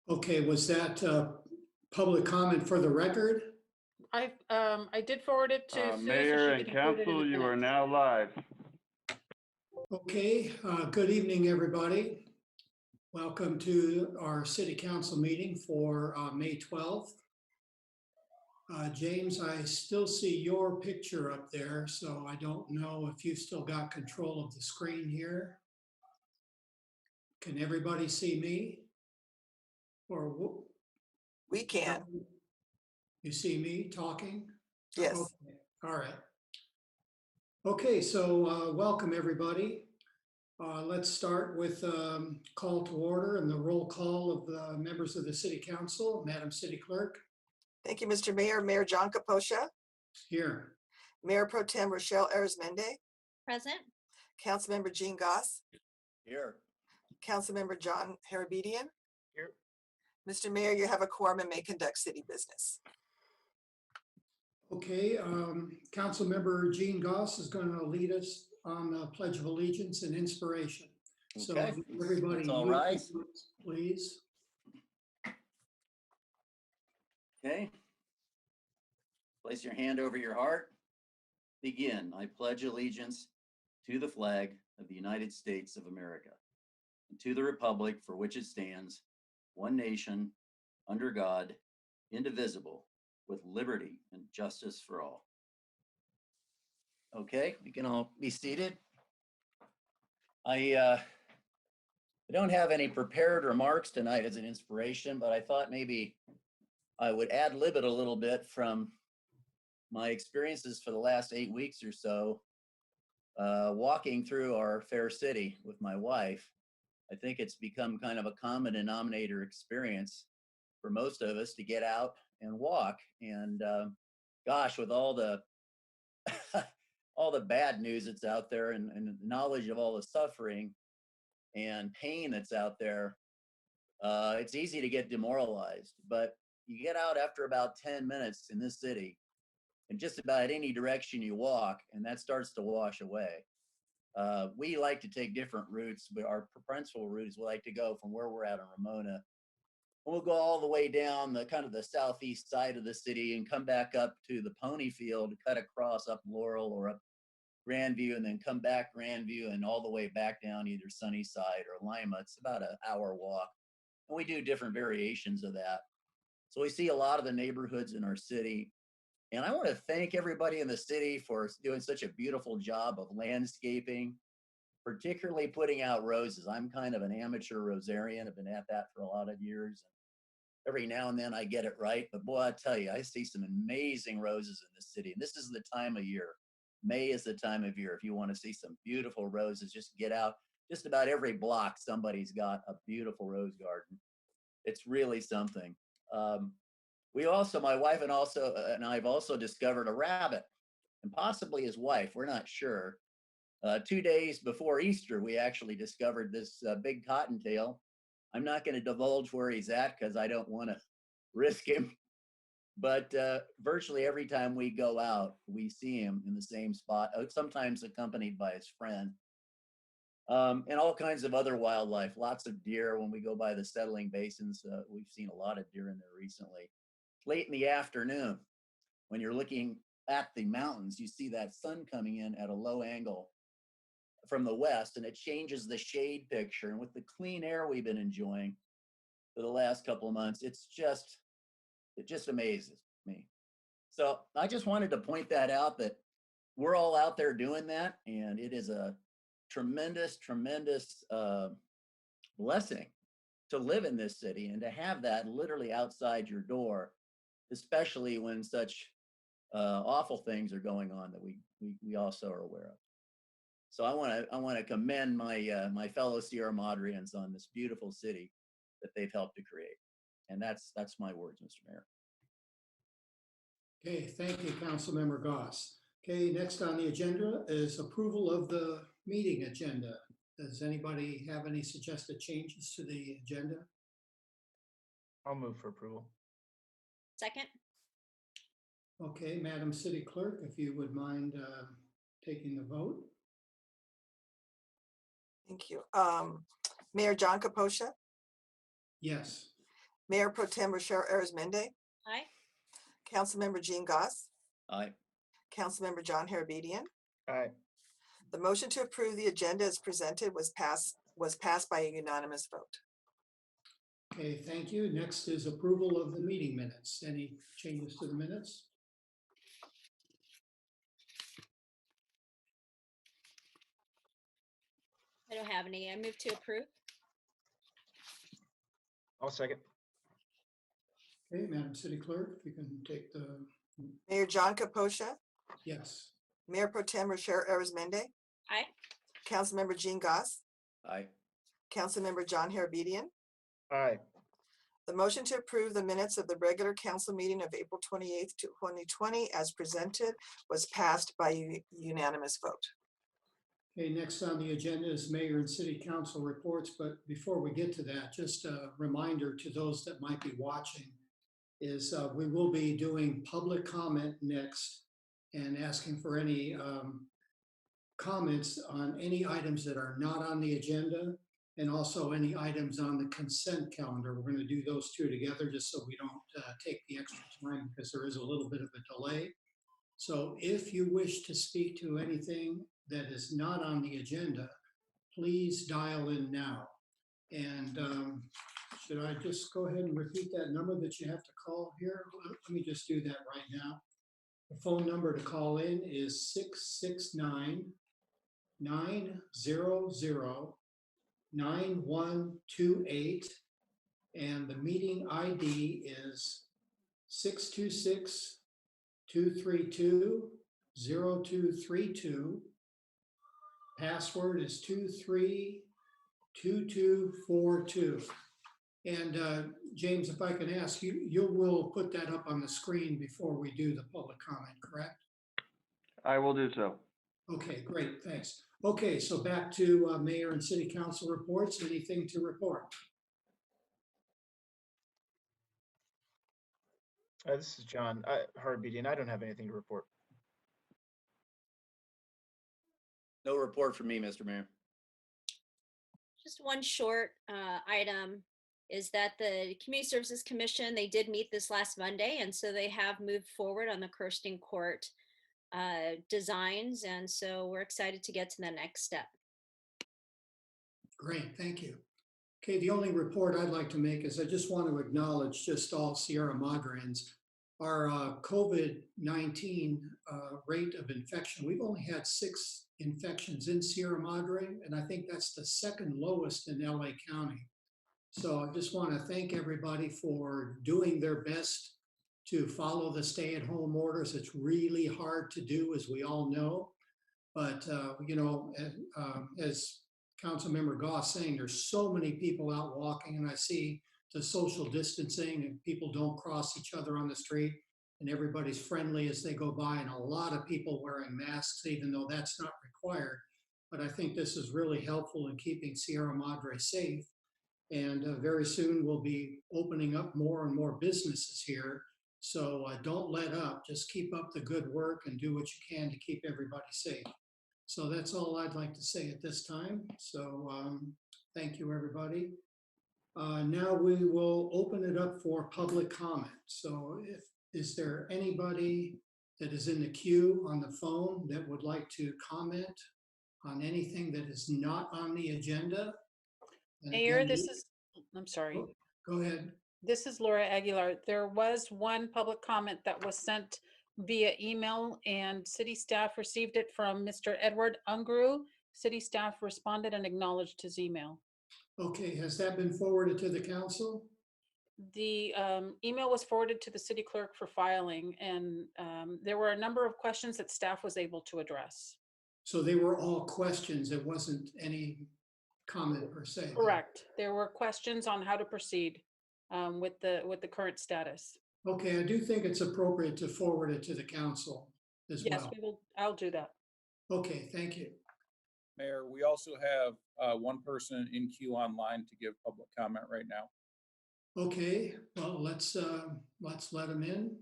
Okay, was that public comment for the record? I did forward it to Sue, so Mayor she and can include it in council, the you are minutes. now live. Okay, good evening, everybody. Welcome to our city council meeting for May 12th. James, I still see your picture up there, so I don't know if you've still got control of the screen here. Can everybody see me? Or We can, you see me talking? yes. Okay, all right. Okay, so welcome everybody. Let's start with call to order and the roll call of the members of the City Council. Madam City Clerk, Thank you, Mr. Mayor. Mayor John Caposcia, here. Mayor Pro-Tem Rochelle Arizmendi, Present. Councilmember Jean Goss, Here. Councilmember John Harabedian. Here. Mr. Mayor, you have a quorum and may conduct city business. Okay, Councilmember Jean Goss is going to lead us on the Pledge of Allegiance and Inspiration. So Okay, everybody, let's all mute, rise. please. Okay. Place your hand over your heart. Begin. I pledge allegiance to the flag of the United States of America and to the republic for which it stands, one nation, under God, indivisible, with liberty and justice for all. Okay, we can all be seated. I don't have any prepared remarks tonight as an inspiration, but I thought maybe I would ad lib it a little bit from my experiences for the last 8 weeks or so, walking through our fair city with my wife. I think it's become kind of a common denominator experience for most of us to get out and walk. And gosh, with all the all the bad news that's out there and the knowledge of all the suffering and pain that's out there, it's easy to get demoralized. But you get out after about 10 minutes in this city, and just about any direction you walk, and that starts to wash away. We like to take different routes, but our principal route is we like to go from where we're at in Ramona. We'll go all the way down the kind of the southeast side of the city and come back up to the Pony Field, cut across up Laurel or up Grandview, and then come back Grandview and all the way back down either Sunnyside or Lima. It's about an hour walk. And we do different variations of that. So we see a lot of the neighborhoods in our city. And I want to thank everybody in the city for doing such a beautiful job of landscaping, particularly putting out roses. I'm kind of an amateur rosarian. I've been at that for a lot of years. Every now and then I get it right, but boy, I tell you, I see some amazing roses in the city. And this is the time of year. May is the time of year. If you want to see some beautiful roses, just get out. Just about every block, somebody's got a beautiful rose garden. It's really something. We also, my wife and I've also discovered a rabbit, and possibly his wife, we're not sure. 2 days before Easter, we actually discovered this big cottontail. I'm not going to divulge where he's at because I don't want to risk him. But virtually every time we go out, we see him in the same spot, sometimes accompanied by his friend. And all kinds of other wildlife, lots of deer. When we go by the settling basins, we've seen a lot of deer in there recently. Late in the afternoon, when you're looking at the mountains, you see that sun coming in at a low angle from the west, and it changes the shade picture. And with the clean air we've been enjoying for the last couple of months, it just amazes me. So I just wanted to point that out, that we're all out there doing that, and it is a tremendous, tremendous blessing to live in this city and to have that literally outside your door, especially when such awful things are going on that we also are aware of. So I want to commend my fellow Sierra Madreans on this beautiful city that they've helped to create, and that's my words, Mr. Mayor. Okay, thank you, Councilmember Goss. Okay, next on the agenda is approval of the meeting agenda. Does anybody have any suggested changes to the agenda? I'll move for approval. Second. Okay, Madam City Clerk, if you would mind taking the vote. Thank you. Mayor John Caposcia, Yes. Mayor Pro-Tem Rochelle Arizmendi, Aye. Councilmember Jean Goss, Aye. Councilmember John Harabedian. Aye. The motion to approve the agenda as presented was passed by a unanimous vote. Okay, thank you. Next is approval of the meeting minutes. Any changes to the minutes? I don't have any. I move to approve. I'll second. Okay, Madam City Clerk, if you can take the, Mayor John Caposha, yes. Mayor Pro-Tem Rochelle Arizmendi, Aye. Councilmember Jean Goss, Aye. Councilmember John Harabedian. Aye. The motion to approve the minutes of the regular council meeting of April 28th, 2020 as presented was passed by unanimous vote. Okay, next on the agenda is mayor and city council reports, but before we get to that, just a reminder to those that might be watching is we will be doing public comment next and asking for any comments on any items that are not on the agenda and also any items on the consent calendar. We're going to do those two together just so we don't take the extra time because there is a little bit of a delay. So if you wish to speak to anything that is not on the agenda, please dial in now. And should I just go ahead and repeat that number that you have to call here? Let me just do that right now. The phone number to call in is 669-900-9128. And the meeting ID is 626-232-0232. Password is 232242. And James, if I can ask you, you will put that up on the screen before we do the public comment, correct? I will do so. Okay, great, thanks. Okay, so back to mayor and city council reports. Anything to report? This is John Harabedian. I don't have anything to report. No report from me, Mr. Mayor. Just one short item is that the Community Services Commission, they did meet this last Monday, and so they have moved forward on the Kirsten Court designs, and so we're excited to get to the next step. Great, thank you. Okay, the only report I'd like to make is I just want to acknowledge just all Sierra Madreans. Our COVID-19 rate of infection, we've only had 6 infections in Sierra Madre, and I think that's the second lowest in LA County. So I just want to thank everybody for doing their best to follow the stay-at-home orders. It's really hard to do, as we all know. But, you know, as Councilmember Goss saying, there's so many people out walking, and I see the social distancing and people don't cross each other on the street and everybody's friendly as they go by, and a lot of people wearing masks, even though that's not required. But I think this is really helpful in keeping Sierra Madre safe. And very soon we'll be opening up more and more businesses here. So don't let up, just keep up the good work and do what you can to keep everybody safe. So that's all I'd like to say at this time. So thank you, everybody. Now we will open it up for public comment. So is there anybody that is in the queue on the phone that would like to comment on anything that is not on the agenda? And Mayor, again, this is, I'm sorry. Go ahead. This is Laura Aguilar. There was one public comment that was sent via email and city staff received it from Mr. Edward Ungru. City staff responded and acknowledged his email. Okay, has that been forwarded to the council? The email was forwarded to the city clerk for filing, and there were a number of questions that staff was able to address. So they were all questions. It wasn't any comment per se. Correct. There were questions on how to proceed with the current status. Okay, I do think it's appropriate to forward it to the council as Yes, well. we will. I'll do that. Okay, thank you. Mayor, we also have one person in queue online to give public comment right now. Okay, well, let's let them in.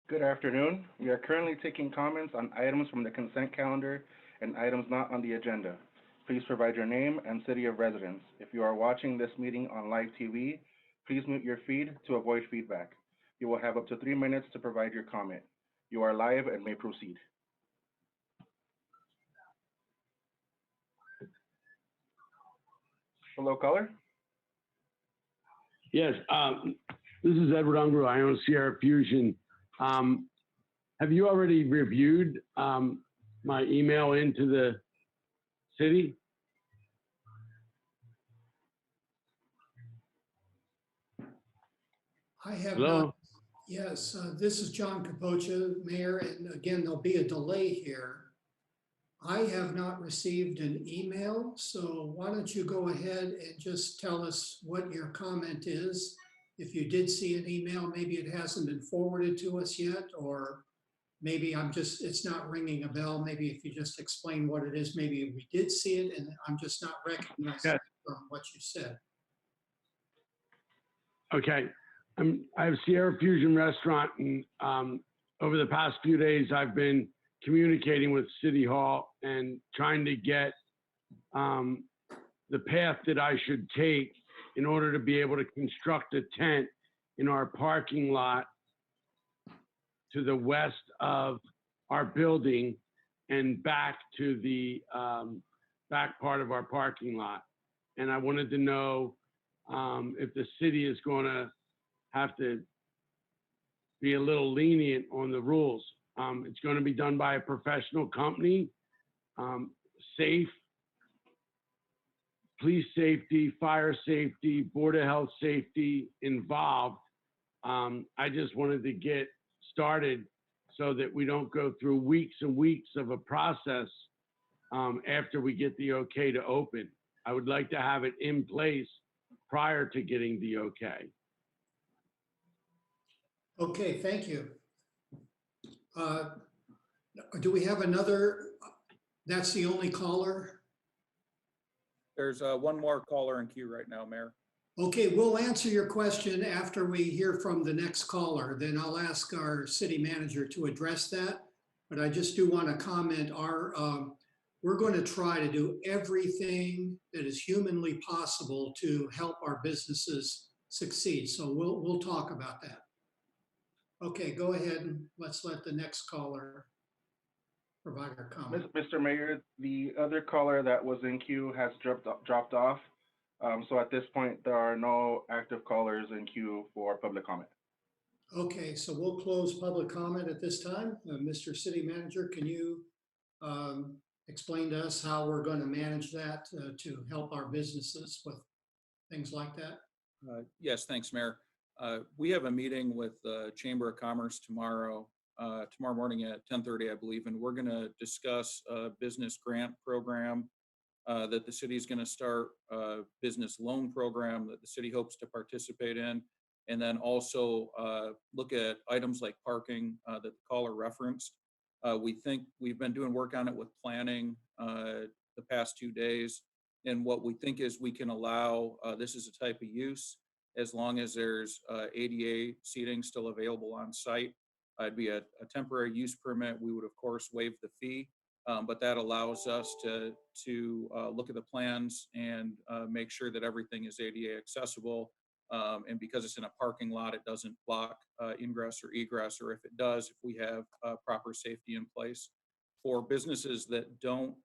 Good afternoon. We are currently taking comments on items from the consent calendar and items not on the agenda. Please provide your name and city of residence. If you are watching this meeting on live TV, please mute your feed to avoid feedback. You will have up to 3 minutes to provide your comment. You are live and may proceed. Hello, caller. Yes, this is Edward Ungrue. I own Sierra Fusion. Have you already reviewed my email into the city? I have Hello? not. Yes, this is John Capocha, Mayor, and again, there'll be a delay here. I have not received an email, so why don't you go ahead and just tell us what your comment is? If you did see an email, maybe it hasn't been forwarded to us yet, or maybe it's not ringing a bell. Maybe if you just explain what it is, maybe we did see it and I'm just not recognizing it from what you said. Okay, I have Sierra Fusion Restaurant, and over the past few days, I've been communicating with City Hall and trying to get the path that I should take in order to be able to construct a tent in our parking lot to the west of our building and back to the back part of our parking lot. And I wanted to know if the city is going to have to be a little lenient on the rules. It's going to be done by a professional company, safe, police safety, fire safety, Board of Health safety involved. I just wanted to get started so that we don't go through weeks and weeks of a process after we get the okay to open. I would like to have it in place prior to getting the okay. Okay, thank you. Do we have another? That's the only caller? There's one more caller in queue right now, Mayor. Okay, we'll answer your question after we hear from the next caller. Then I'll ask our city manager to address that. But I just do want to comment, we're going to try to do everything that is humanly possible to help our businesses succeed. So we'll talk about that. Okay, go ahead and let's let the next caller provide her comment. Mr. Mayor, the other caller that was in queue has dropped off. So at this point, there are no active callers in queue for public comment. Okay, so we'll close public comment at this time. Mr. City Manager, can you explain to us how we're going to manage that to help our businesses with things like that? Yes, thanks, Mayor. We have a meeting with the Chamber of Commerce tomorrow morning at 10:30, I believe, and we're going to discuss a business grant program that the city is going to start, a business loan program that the city hopes to participate in, and then also look at items like parking that the caller referenced. We think we've been doing work on it with planning the past 2 days, and what we think is we can allow, this is a type of use, as long as there's ADA seating still available on site. It'd be a temporary use permit. We would, of course, waive the fee, but that allows us to look at the plans and make sure that everything is ADA accessible. And because it's in a parking lot, it doesn't block ingress or egress, or if it does, if we have proper safety in place. For businesses that don't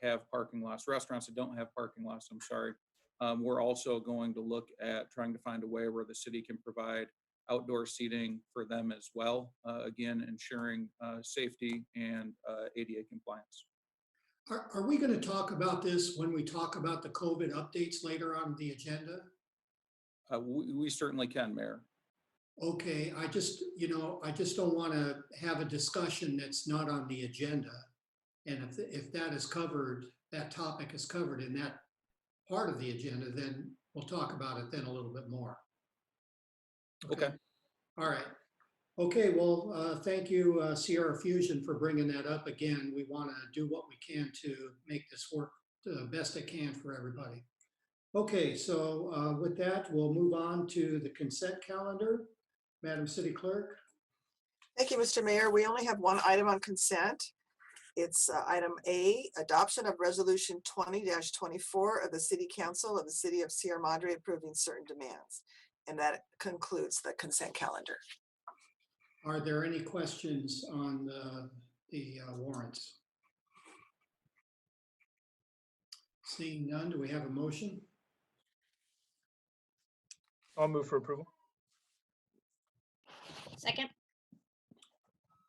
have parking lots, restaurants that don't have parking lots, I'm sorry, we're also going to look at trying to find a way where the city can provide outdoor seating for them as well, again, ensuring safety and ADA compliance. Are we going to talk about this when we talk about the COVID updates later on the agenda? We certainly can, Mayor. Okay, I just don't want to have a discussion that's not on the agenda. And if that is covered, that topic is covered in that part of the agenda, then we'll talk about it then a little bit more. Okay. All right. Okay, well, thank you, Sierra Fusion, for bringing that up again. We want to do what we can to make this work the best it can for everybody. Okay, so with that, we'll move on to the consent calendar. Madam City Clerk. Thank you, Mr. Mayor. We only have one item on consent. It's item A, adoption of resolution 20-24 of the City Council of the City of Sierra Madre approving certain demands. And that concludes the consent calendar. Are there any questions on the warrants? Seeing none, do we have a motion? I'll move for approval. Second,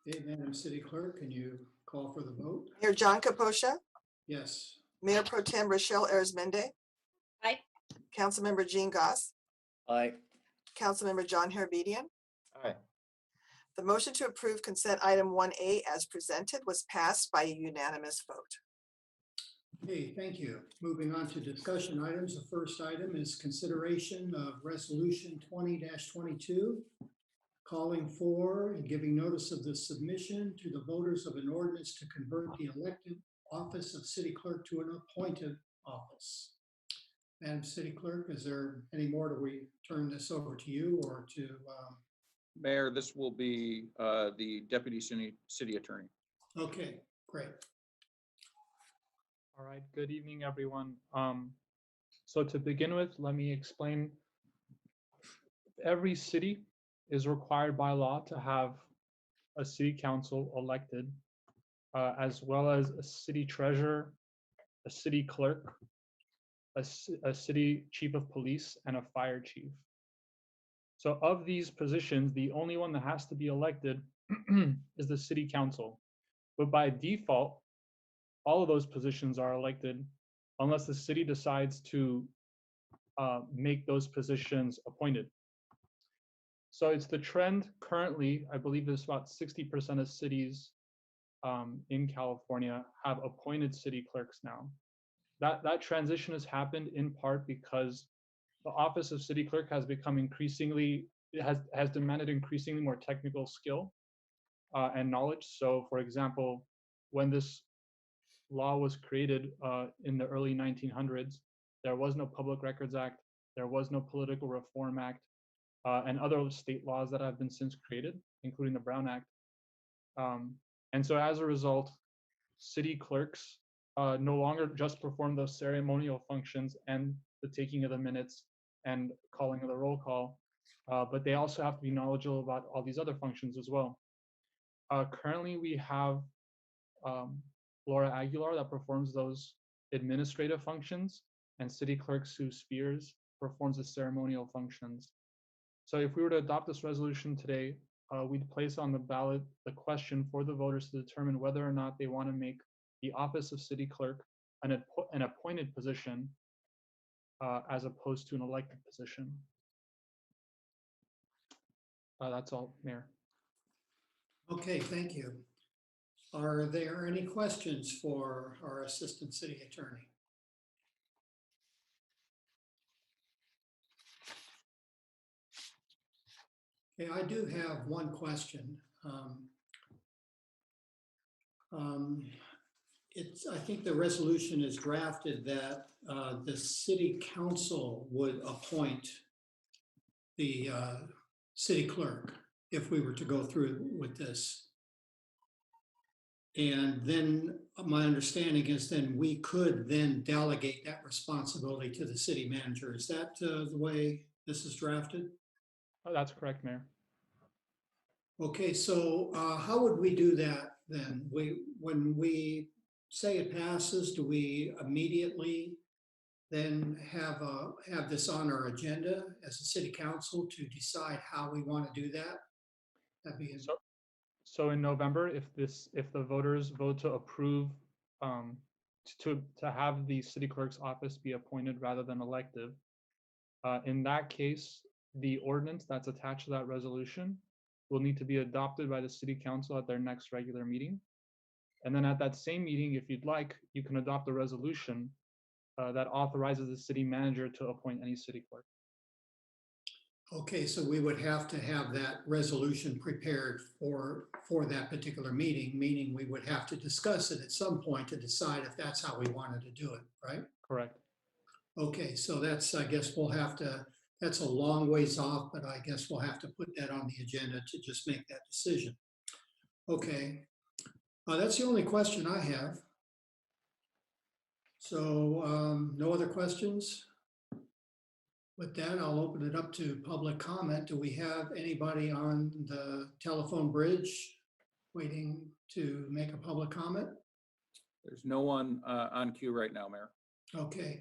Okay, Madam City Clerk, can you call for the vote? Mayor John Caposha, Yes. Mayor Pro Tem Rochelle Arizmendi. Aye. Councilmember Jean Goss, Aye. Councilmember John Herbedian. Aye. The motion to approve consent item 1A as presented was passed by a unanimous vote. Okay, thank you. Moving on to discussion items. The first item is consideration of resolution 20-22, calling for and giving notice of the submission to the voters of an ordinance to convert the elected office of city clerk to an appointed office. Madam City Clerk, is there any more? Do we turn this over to you or to? Mayor, this will be the deputy city attorney. Okay, great. All right, good evening, everyone. So to begin with, let me explain. Every city is required by law to have a city council elected, as well as a city treasurer, a city clerk, a city chief of police, and a fire chief. So of these positions, the only one that has to be elected is the city council. But by default, all of those positions are elected unless the city decides to make those positions appointed. So it's the trend currently. I believe there's about 60% of cities in California have appointed city clerks now. That transition has happened in part because the office of city clerk has become increasingly, it has demanded increasingly more technical skill and knowledge. So for example, when this law was created in the early 1900s, there was no Public Records Act, there was no Political Reform Act, and other state laws that have been since created, including the Brown Act. And so as a result, city clerks no longer just perform those ceremonial functions and the taking of the minutes and calling of the roll call, but they also have to be knowledgeable about all these other functions as well. Currently, we have Laura Aguilar that performs those administrative functions, and city clerk Sue Spears performs the ceremonial functions. So if we were to adopt this resolution today, we'd place on the ballot the question for the voters to determine whether or not they want to make the office of city clerk an appointed position as opposed to an elected position. That's all, Mayor. Okay, thank you. Are there any questions for our Assistant City Attorney? Okay, I do have one question. I think the resolution is drafted that the city council would appoint the city clerk if we were to go through with this. And then my understanding is then we could then delegate that responsibility to the city manager. Is that the way this is drafted? Oh, that's correct, Mayor. Okay, so how would we do that then? When we say it passes, do we immediately then have this on our agenda as a city council to decide how we want to do that? That'd be So in November, if the voters vote to approve to have the city clerk's office be appointed rather than elective, in that case, the ordinance that's attached to that resolution will need to be adopted by the city council at their next regular meeting. And then at that same meeting, if you'd like, you can adopt a resolution that authorizes the city manager to appoint any city clerk. okay, so we would have to have that resolution prepared for that particular meeting, meaning we would have to discuss it at some point to decide if that's how we wanted to do it, right? Correct. Okay, so that's, I guess we'll have to, that's a long ways off, but I guess we'll have to put that on the agenda to just make that decision. Okay, that's the only question I have. So no other questions? With that, I'll open it up to public comment. Do we have anybody on the telephone bridge waiting to make a public comment? There's no one on queue right now, Mayor. Okay.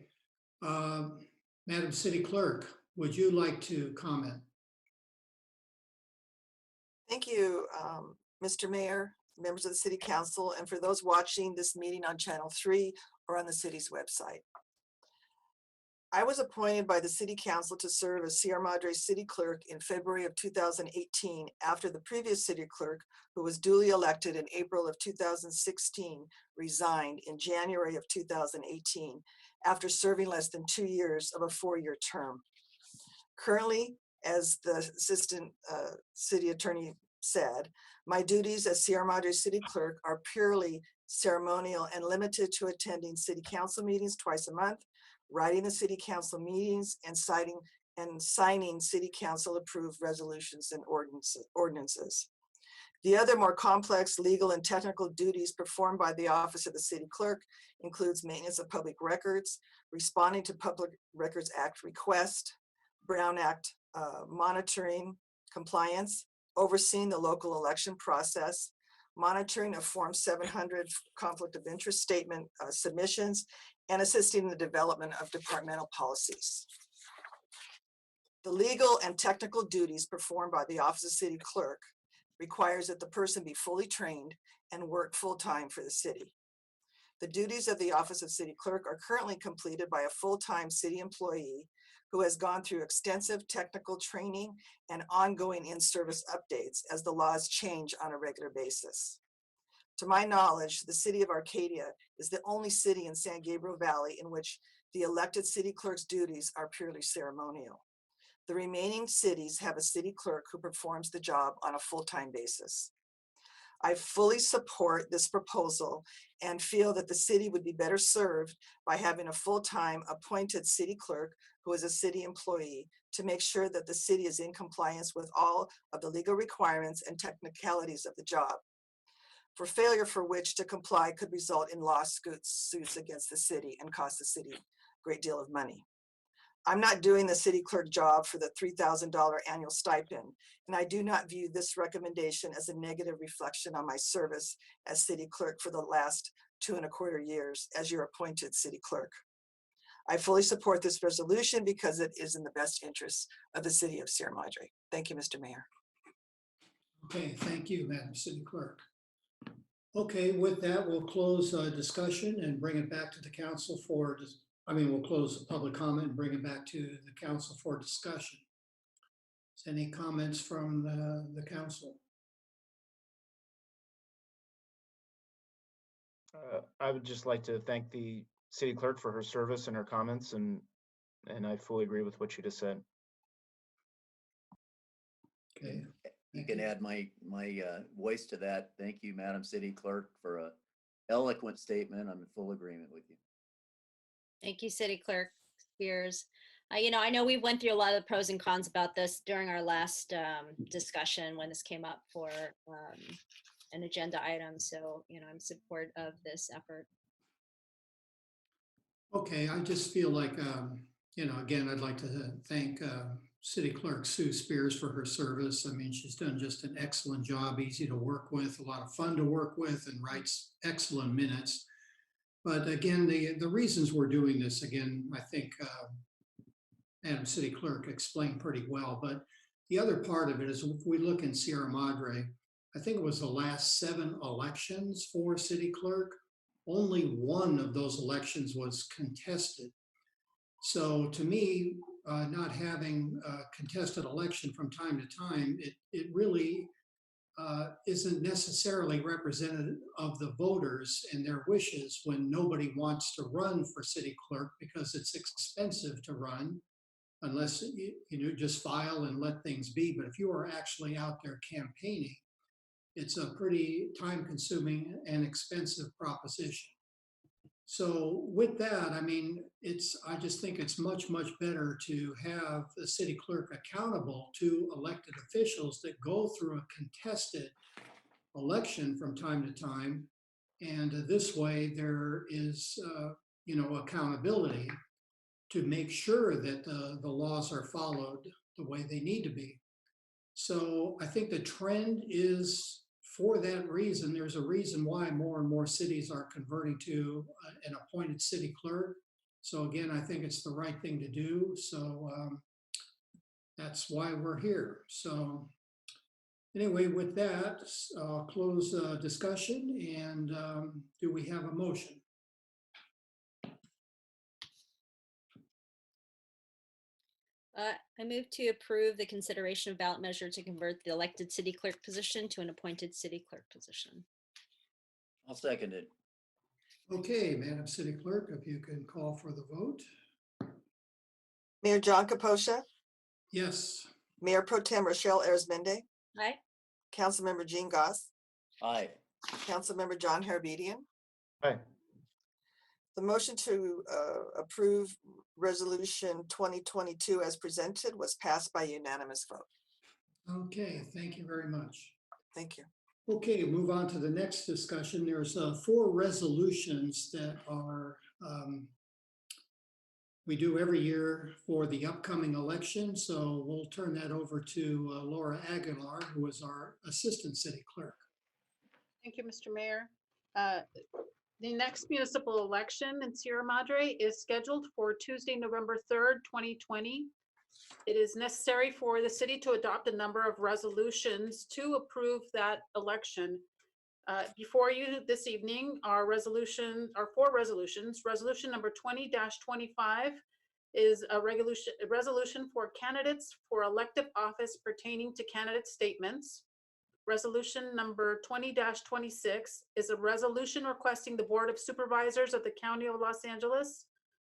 Madam City Clerk, would you like to comment? Thank you, Mr. Mayor, members of the City Council, and for those watching this meeting on Channel 3 or on the city's website. I was appointed by the City Council to serve as Sierra Madre City Clerk in February of 2018 after the previous city clerk, who was duly elected in April of 2016, resigned in January of 2018 after serving less than 2 years of a 4-year term. Currently, as the Assistant City Attorney said, my duties as Sierra Madre City Clerk are purely ceremonial and limited to attending City Council meetings twice a month, writing the City Council meetings, and signing City Council approved resolutions and ordinances. The other more complex legal and technical duties performed by the Office of the City Clerk includes maintenance of public records, responding to Public Records Act requests, Brown Act monitoring compliance, overseeing the local election process, monitoring of Form 700 conflict of interest statement submissions, and assisting in the development of departmental policies. The legal and technical duties performed by the Office of City Clerk requires that the person be fully trained and work full-time for the city. The duties of the Office of City Clerk are currently completed by a full-time city employee who has gone through extensive technical training and ongoing in-service updates as the laws change on a regular basis. To my knowledge, the city of Arcadia is the only city in San Gabriel Valley in which the elected city clerk's duties are purely ceremonial. The remaining cities have a city clerk who performs the job on a full-time basis. I fully support this proposal and feel that the city would be better served by having a full-time appointed city clerk who is a city employee to make sure that the city is in compliance with all of the legal requirements and technicalities of the job, for failure for which to comply could result in lawsuits against the city and cost the city a great deal of money. I'm not doing the city clerk job for the $3,000 annual stipend, and I do not view this recommendation as a negative reflection on my service as city clerk for the last 2.25 years as your appointed city clerk. I fully support this resolution because it is in the best interest of the city of Sierra Madre. Thank you, Mr. Mayor. Okay, thank you, Madam City Clerk. Okay, with that, we'll close discussion and bring it back to the council for, we'll close the public comment and bring it back to the council for discussion. Is any comments from the council? I would just like to thank the city clerk for her service and her comments, and I fully agree with what she just said. Okay. You can add my voice to that. Thank you, Madam City Clerk, for a eloquent statement. I'm in full agreement with you. Thank you, City Clerk Spears. I know we went through a lot of the pros and cons about this during our last discussion when this came up for an agenda item. So, I'm in support of this effort. Okay, I just feel like, again, I'd like to thank City Clerk Sue Spears for her service. I mean, she's done just an excellent job, easy to work with, a lot of fun to work with, and writes excellent minutes. But again, the reasons we're doing this, again, I think Madam City Clerk explained pretty well. But the other part of it is if we look in Sierra Madre, I think it was the last 7 elections for City Clerk. Only one of those elections was contested. So to me, not having a contested election from time to time, it really isn't necessarily representative of the voters and their wishes when nobody wants to run for city clerk because it's expensive to run unless you just file and let things be. But if you are actually out there campaigning, it's a pretty time-consuming and expensive proposition. So with that, I just think it's much, much better to have the city clerk accountable to elected officials that go through a contested election from time to time. And this way there is, accountability to make sure that the laws are followed the way they need to be. So I think the trend is for that reason. There's a reason why more and more cities are converting to an appointed city clerk. So again, I think it's the right thing to do. So that's why we're here. So anyway, with that, I'll close discussion, and do we have a motion? I move to approve the consideration of ballot measure to convert the elected city clerk position to an appointed city clerk position. I'll second it. Okay, Madam City Clerk, if you can call for the vote. Mayor John Caposha, Yes. Mayor Pro-Tem Rochelle Arizmendi, Aye. Councilmember Jean Goss, Aye. Councilmember John Harabedian. Aye. The motion to approve Resolution 2022 as presented was passed by unanimous vote. Okay, thank you very much. Thank you. Okay, move on to the next discussion. There's 4 resolutions that are we do every year for the upcoming election. So we'll turn that over to Laura Aguilar, who is our Assistant City Clerk. Thank you, Mr. Mayor. The next municipal election in Sierra Madre is scheduled for Tuesday, November 3rd, 2020. It is necessary for the city to adopt a number of resolutions to approve that election. Before you this evening are 4 resolutions. Resolution number 20-25 is a resolution for candidates for elective office pertaining to candidate statements. Resolution number 20-26 is a resolution requesting the Board of Supervisors of the County of Los Angeles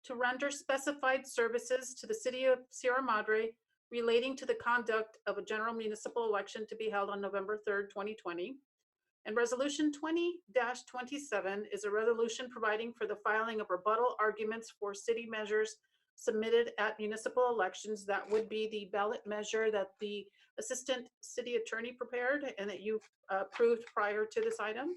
to render specified services to the city of Sierra Madre relating to the conduct of a general municipal election to be held on November 3rd, 2020. And Resolution 20-27 is a resolution providing for the filing of rebuttal arguments for city measures submitted at municipal elections. That would be the ballot measure that the Assistant City Attorney prepared and that you approved prior to this item.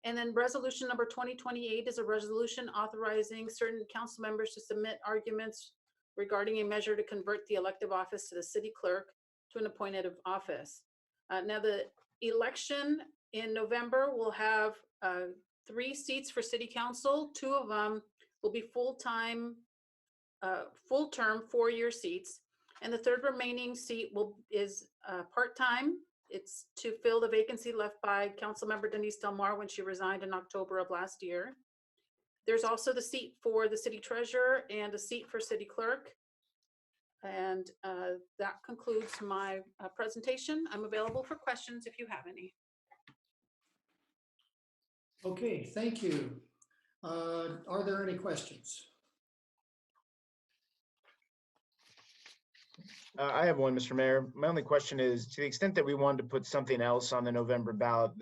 And then Resolution number 2028 is a resolution authorizing certain council members to submit arguments regarding a measure to convert the elective office to the city clerk to an appointed office. Now the election in November will have 3 seats for city council. 2 of them will be full-time, full-term 4-year seats. And the 3rd remaining seat is part-time. It's to fill the vacancy left by Councilmember Denise Del Mar when she resigned in October of last year. There's also the seat for the city treasurer and a seat for city clerk. And that concludes my presentation. I'm available for questions if you have any. Okay, thank you. Are there any questions? I have one, Mr. Mayor. My only question is, to the extent that we wanted to put something else on the November ballot,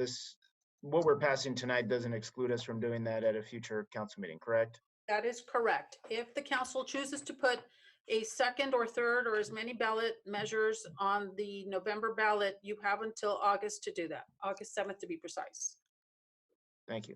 what we're passing tonight doesn't exclude us from doing that at a future council meeting, correct? That is correct. If the council chooses to put a 2nd or 3rd or as many ballot measures on the November ballot, you have until August to do that, August 7th to be precise. Thank you.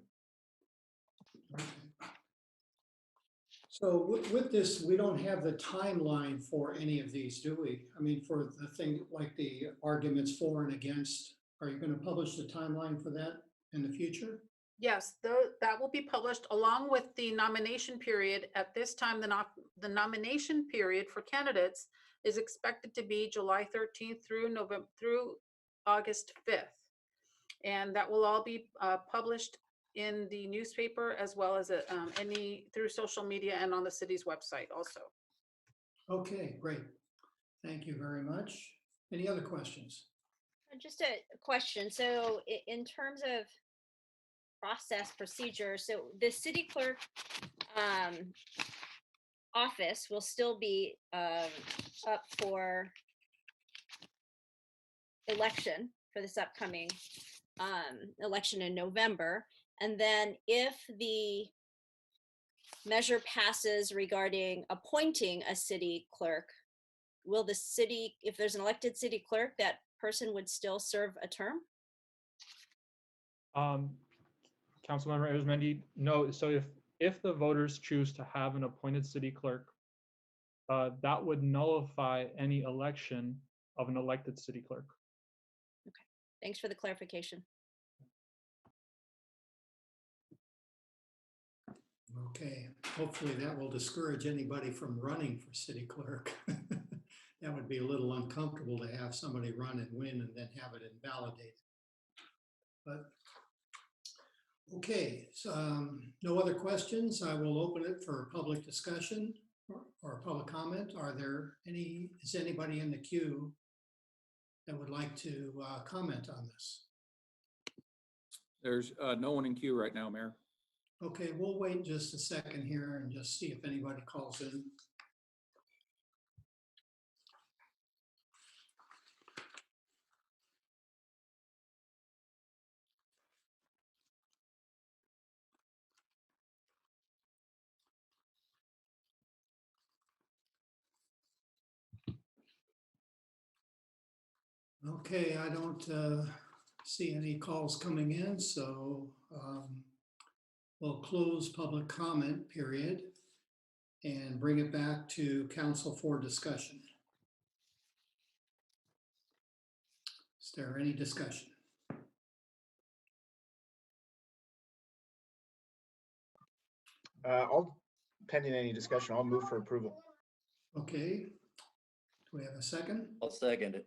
So with this, we don't have the timeline for any of these, do we? I mean, for the thing like the arguments for and against, are you going to publish the timeline for that in the future? Yes, that will be published along with the nomination period. At this time, the nomination period for candidates is expected to be July 13th through August 5th. And that will all be published in the newspaper as well as through social media and on the city's website also. Okay, great. Thank you very much. Any other questions? Just a question. So in terms of process procedure, so the city clerk office will still be up for election for this upcoming election in November. And then if the measure passes regarding appointing a city clerk, will the city, if there's an elected city clerk, that person would still serve a term? Um, Councilmember Arizmendi, no, so if the voters choose to have an appointed city clerk, that would nullify any election of an elected city clerk. Thanks for the clarification. Okay, hopefully that will discourage anybody from running for city clerk. That would be a little uncomfortable to have somebody run and win and then have it invalidated. But, okay, so, no other questions. I will open it for public discussion or public comment. Is anybody in the queue that would like to comment on this? There's no one in queue right now, Mayor. Okay, we'll wait just a second here and just see if anybody calls in. Okay, I don't see any calls coming in, so we'll close public comment period and bring it back to council for discussion. Is there any discussion? Pending any discussion, I'll move for approval. Okay, do we have a second? I'll second it.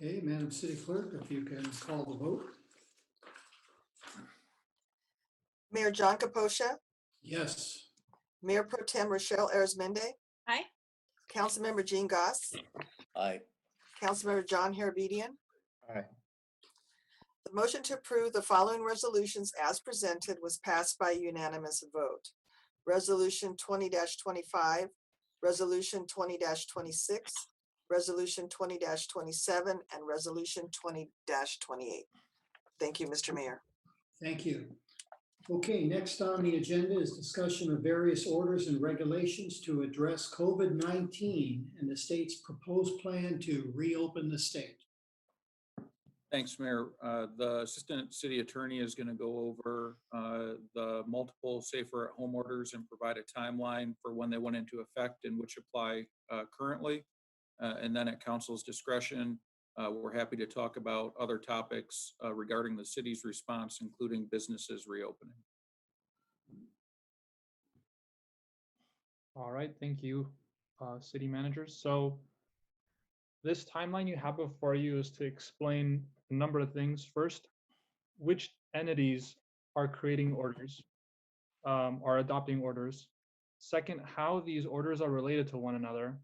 Okay, Madam City Clerk, if you can call the vote. Mayor John Caposha, Yes. Mayor Pro-Tem Rochelle Arizmendi, Aye. Councilmember Jean Goss, Aye. Councilmember John Harabedian. Aye. The motion to approve the following resolutions as presented was passed by unanimous vote. Resolution 20-25, Resolution 20-26, Resolution 20-27, and Resolution 20-28. Thank you, Mr. Mayor. Thank you. Okay, next on the agenda is discussion of various orders and regulations to address COVID-19 and the state's proposed plan to reopen the state. Thanks, Mayor. The Assistant City Attorney is going to go over the multiple safer at home orders and provide a timeline for when they went into effect and which apply currently. And then at council's discretion, we're happy to talk about other topics regarding the city's response, including businesses reopening. All right, thank you, city managers. So this timeline you have before you is to explain a number of things. First, which entities are creating orders, are adopting orders. Second, how these orders are related to one another.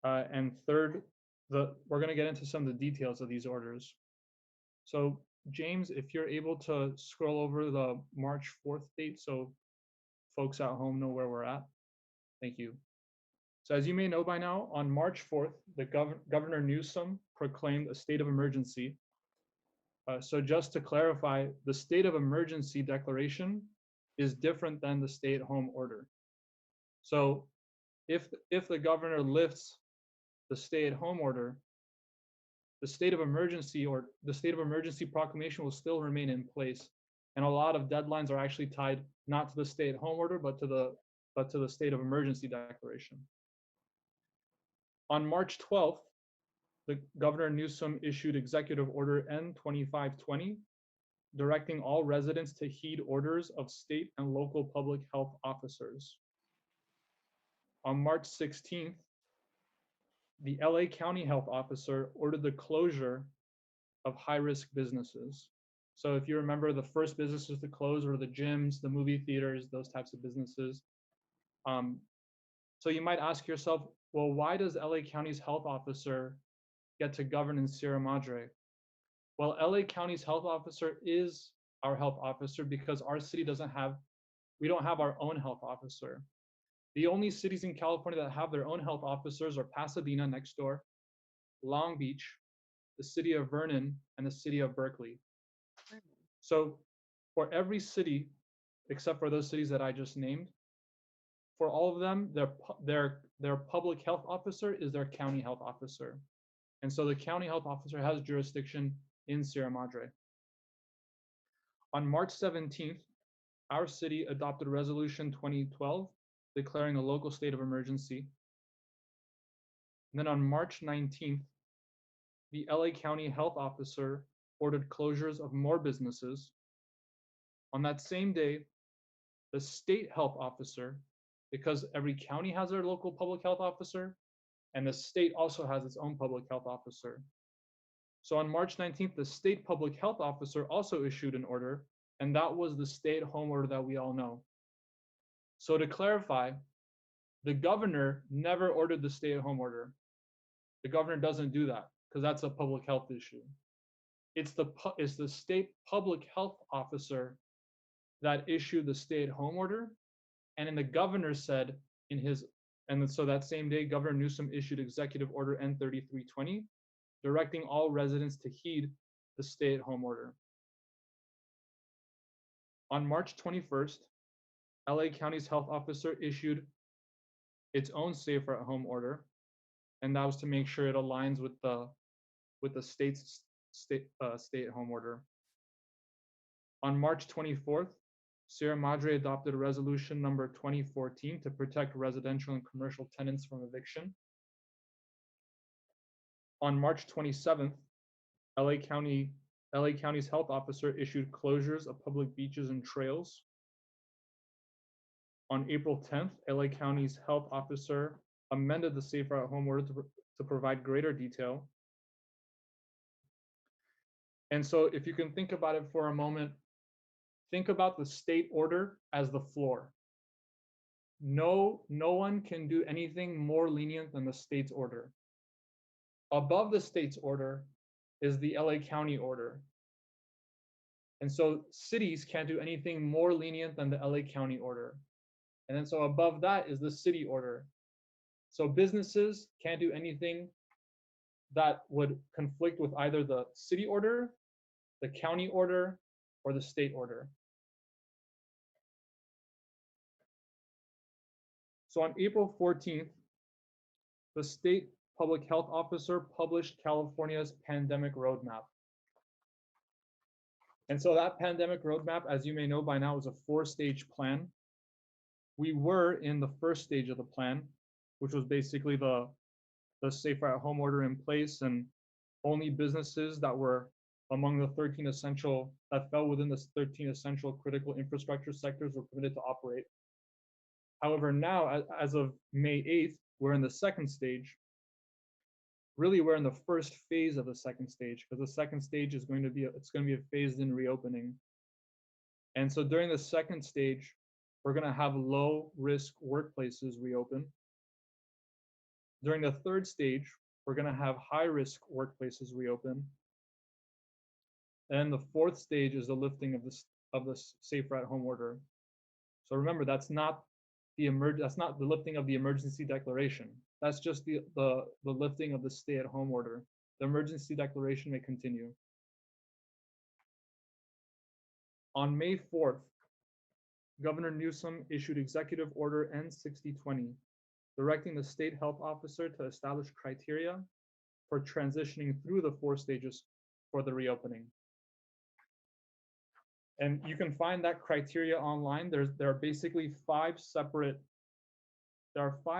And third, we're going to get into some of the details of these orders. So James, if you're able to scroll over the March 4th date so folks at home know where we're at. Thank you. So as you may know by now, on March 4th, the Governor Newsom proclaimed a state of emergency. So just to clarify, the state of emergency declaration is different than the stay-at-home order. So if the governor lifts the stay-at-home order, the state of emergency or the state of emergency proclamation will still remain in place. And a lot of deadlines are actually tied not to the stay-at-home order, but to the state of emergency declaration. On March 12th, the Governor Newsom issued Executive Order N-2520, directing all residents to heed orders of state and local public health officers. On March 16th, the LA County Health Officer ordered the closure of high-risk businesses. So if you remember, the first businesses to close were the gyms, the movie theaters, those types of businesses. So you might ask yourself, well, why does LA County's health officer get to govern in Sierra Madre? Well, LA County's health officer is our health officer because our city we don't have our own health officer. The only cities in California that have their own health officers are Pasadena next door, Long Beach, the city of Vernon, and the city of Berkeley. So for every city, except for those cities that I just named, for all of them, their public health officer is their county health officer. And so the county health officer has jurisdiction in Sierra Madre. On March 17th, our city adopted Resolution 2012, declaring a local state of emergency. And then on March 19th, the LA County Health Officer ordered closures of more businesses. On that same day, the state health officer, because every county has their local public health officer, and the state also has its own public health officer. So on March 19th, the state public health officer also issued an order, and that was the stay-at-home order that we all know. So to clarify, the governor never ordered the stay-at-home order. The governor doesn't do that because that's a public health issue. It's the state public health officer that issued the stay-at-home order, and then the governor said in his, and so that same day, Governor Newsom issued Executive Order N3320, directing all residents to heed the stay-at-home order. On March 21st, LA County's health officer issued its own safer-at-home order, and that was to make sure it aligns with the state's stay-at-home order. On March 24th, Sierra Madre adopted Resolution number 2014 to protect residential and commercial tenants from eviction. On March 27th, LA County's health officer issued closures of public beaches and trails. On April 10th, LA County's health officer amended the safer-at-home order to provide greater detail. And so if you can think about it for a moment, think about the state order as the floor. No one can do anything more lenient than the state's order. Above the state's order is the LA County order. And so cities can't do anything more lenient than the LA County order. And then so above that is the city order. So businesses can't do anything that would conflict with either the city order, the county order, or the state order. So on April 14th, the state public health officer published California's pandemic roadmap. And so that pandemic roadmap, as you may know by now, is a 4-stage plan. We were in the first stage of the plan, which was basically the safer-at-home order in place, and only businesses that were among the 13 essential, that fell within the 13 essential critical infrastructure sectors were permitted to operate. However, now, as of May 8th, we're in the second stage. Really, we're in the first phase of the second stage, because the second stage is going to be a phased-in reopening. And so during the second stage, we're going to have low-risk workplaces reopen. During the third stage, we're going to have high-risk workplaces reopen. And the fourth stage is the lifting of the safer-at-home order. So remember, that's not the lifting of the emergency declaration. That's just the lifting of the stay-at-home order. The emergency declaration may continue. On May 4th, Governor Newsom issued Executive Order N6020, directing the state health officer to establish criteria for transitioning through the 4 stages for the reopening. And you can find that criteria online. There are basically 5 separate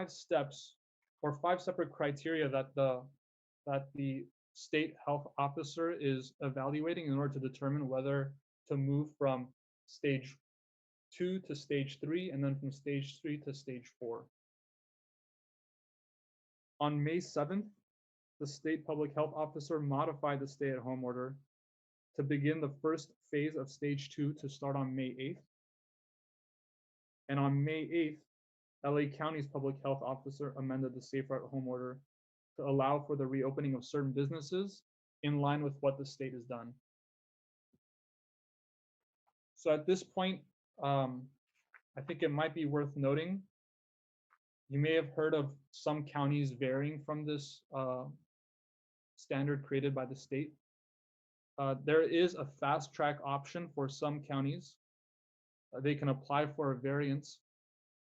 steps or 5 separate criteria that the state health officer is evaluating in order to determine whether to move from stage 2 to stage 3, and then from stage 3 to stage 4. On May 7th, the state public health officer modified the stay-at-home order to begin the first phase of stage 2 to start on May 8th. And on May 8th, LA County's public health officer amended the safer-at-home order to allow for the reopening of certain businesses in line with what the state has done. So at this point, I think it might be worth noting, you may have heard of some counties varying from this standard created by the state. There is a fast track option for some counties. They can apply for a variance,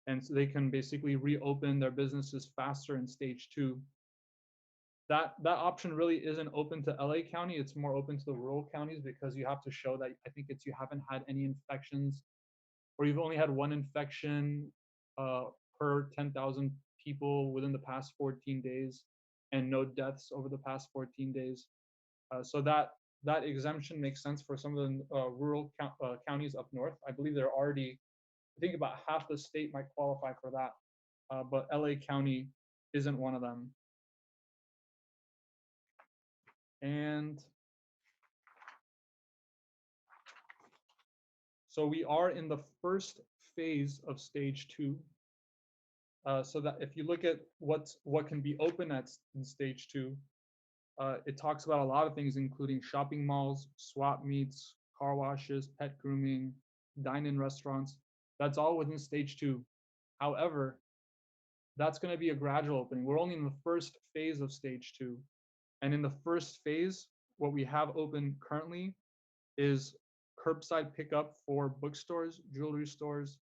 and so they can basically reopen their businesses faster in stage 2. that option really isn't open to LA County. It's more open to the rural counties because you have to show that I think it's you haven't had any infections, or you've only had one infection per 10,000 people within the past 14 days, and no deaths over the past 14 days. So that exemption makes sense for some of the rural counties up north. I believe they're already, I think about half the state might qualify for that, but LA County isn't one of them. And so we are in the first phase of stage 2. So that if you look at what can be open in stage 2, it talks about a lot of things, including shopping malls, swap meets, car washes, pet grooming, dine-in restaurants. That's all within stage 2. However, that's going to be a gradual opening. We're only in the first phase of stage 2. And in the first phase, what we have open currently is curbside pickup for bookstores, jewelry stores,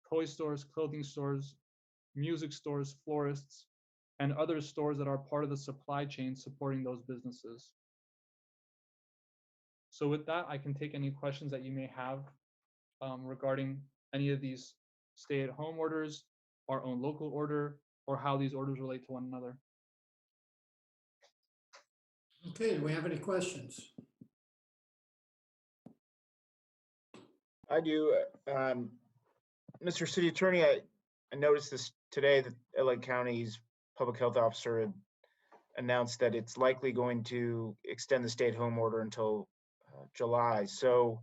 toy stores, clothing stores, music stores, florists, and other stores that are part of the supply chain supporting those businesses. So with that, I can take any questions that you may have regarding any of these stay-at-home orders, our own local order, or how these orders relate to one another. Okay, do we have any questions? I do. Mr. City Attorney, I noticed this today that LA County's public health officer had announced that it's likely going to extend the stay-at-home order until July. So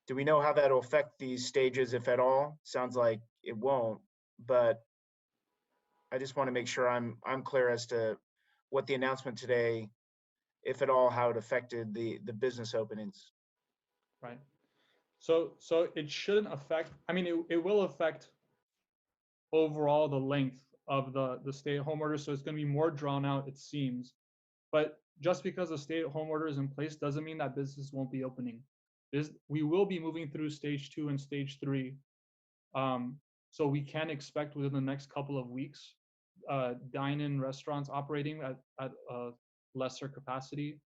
do we know how that will affect these stages, if at all? Sounds like it won't, but I just want to make sure I'm clear as to what the announcement today, if at all, how it affected the business openings. Right. So it shouldn't affect, I mean, it will affect overall the length of the stay-at-home order. So it's going to be more drawn out, it seems. But just because the stay-at-home order is in place doesn't mean that business won't be opening. We will be moving through stage 2 and stage 3. So we can expect within the next couple of weeks, dine-in restaurants operating at a lesser capacity.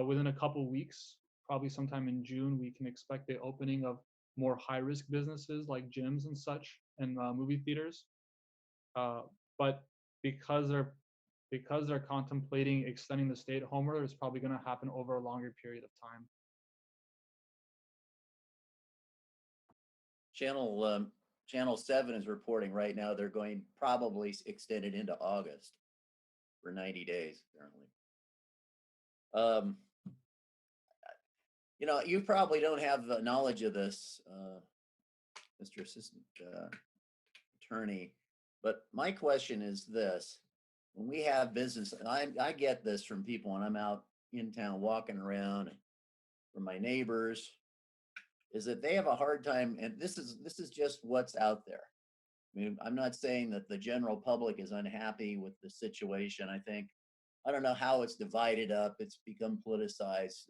Within a couple of weeks, probably sometime in June, we can expect the opening of more high-risk businesses like gyms and such, and movie theaters. But because they're contemplating extending the stay-at-home order, it's probably going to happen over a longer period of time. Channel 7 is reporting right now they're going probably extend it into August for 90 days, apparently. You know, you probably don't have the knowledge of this, Mr. Assistant Attorney, but my question is this. When we have business, and I get this from people when I'm out in town walking around, from my neighbors, is that they have a hard time, and this is just what's out there. I mean, I'm not saying that the general public is unhappy with the situation. I don't know how it's divided up. It's become politicized.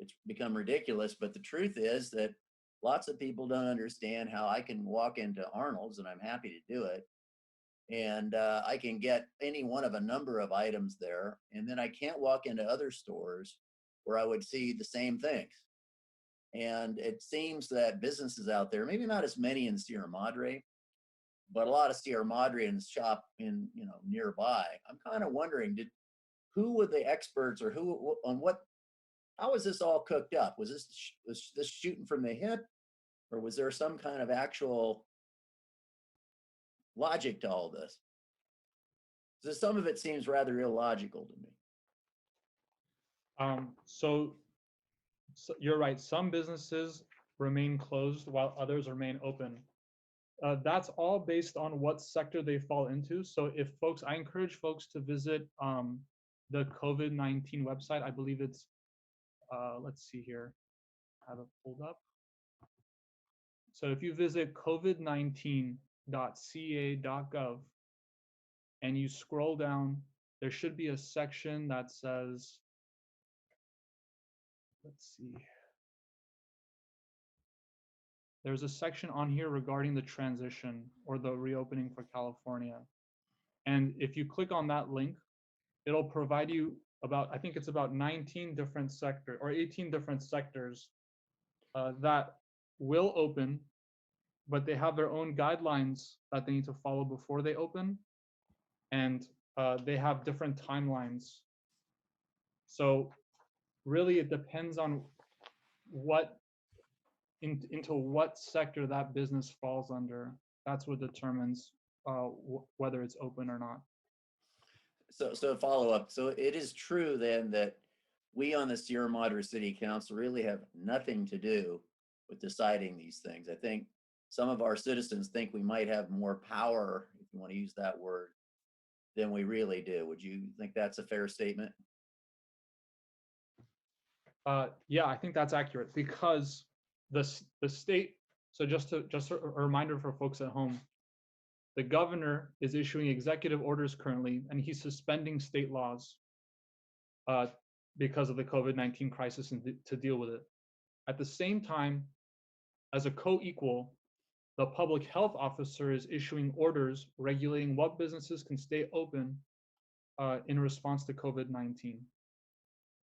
It's become ridiculous. But the truth is that lots of people don't understand how I can walk into Arnold's, and I'm happy to do it, and I can get any one of a number of items there, and then I can't walk into other stores where I would see the same things. And it seems that businesses out there, maybe not as many in Sierra Madre, but a lot of Sierra Madreans shop in, nearby. I'm kind of wondering, who were the experts, or how was this all cooked up? Was this shooting from the hip, or was there some kind of actual logic to all this? So some of it seems rather illogical to me. So you're right. Some businesses remain closed while others remain open. That's all based on what sector they fall into. So I encourage folks to visit the COVID-19 website. I believe it's, let's see here, I have it pulled up. So if you visit covid19.ca.gov and you scroll down, there should be a section that says, let's see. There's a section on here regarding the transition or the reopening for California. And if you click on that link, it'll provide you about, I think it's about 19 different sector or 18 different sectors that will open, but they have their own guidelines that they need to follow before they open. And they have different timelines. So really it depends on into what sector that business falls under. That's what determines whether it's open or not. So follow up. So it is true then that we on the Sierra Madre City Council really have nothing to do with deciding these things. I think some of our citizens think we might have more power, if you want to use that word, than we really do. Would you think that's a fair statement? Yeah, I think that's accurate because the state. So just a reminder for folks at home, the governor is issuing executive orders currently, and he's suspending state laws because of the COVID-19 crisis and to deal with it. At the same time, as a co-equal, the public health officer is issuing orders regulating what businesses can stay open in response to COVID-19.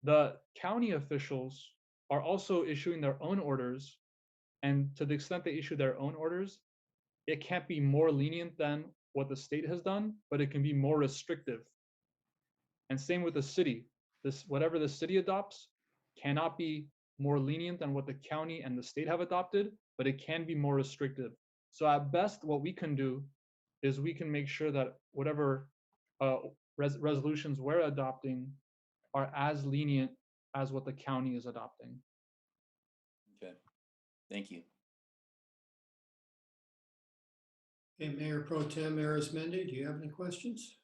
The county officials are also issuing their own orders, and to the extent they issue their own orders, it can't be more lenient than what the state has done, but it can be more restrictive. And same with the city. Whatever the city adopts cannot be more lenient than what the county and the state have adopted, but it can be more restrictive. So at best, what we can do is we can make sure that whatever resolutions we're adopting are as lenient as what the county is adopting. Okay, thank you. Okay, Mayor Pro-Tem Arizmendi, do you have any questions?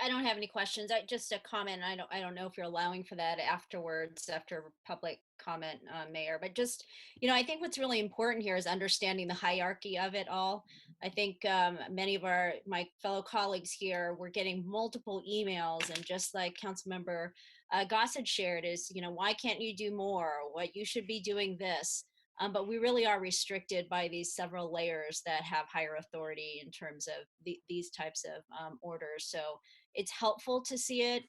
I don't have any questions. Just a comment. I don't know if you're allowing for that afterwards, after public comment, Mayor. But just, I think what's really important here is understanding the hierarchy of it all. I think many of my fellow colleagues here were getting multiple emails, and just like Councilmember Gossett shared, is why can't you do more? What you should be doing this. But we really are restricted by these several layers that have higher authority in terms of these types of orders. So it's helpful to see it.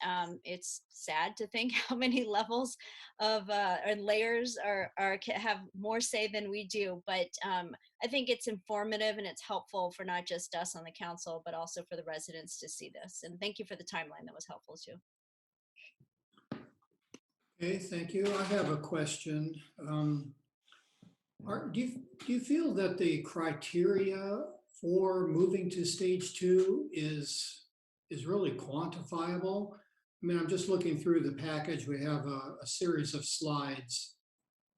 It's sad to think how many levels of or layers have more say than we do. But I think it's informative and it's helpful for not just us on the council, but also for the residents to see this. And thank you for the timeline. That was helpful too. Okay, thank you. I have a question. Do you feel that the criteria for moving to stage 2 is really quantifiable? I mean, I'm just looking through the package. We have a series of slides,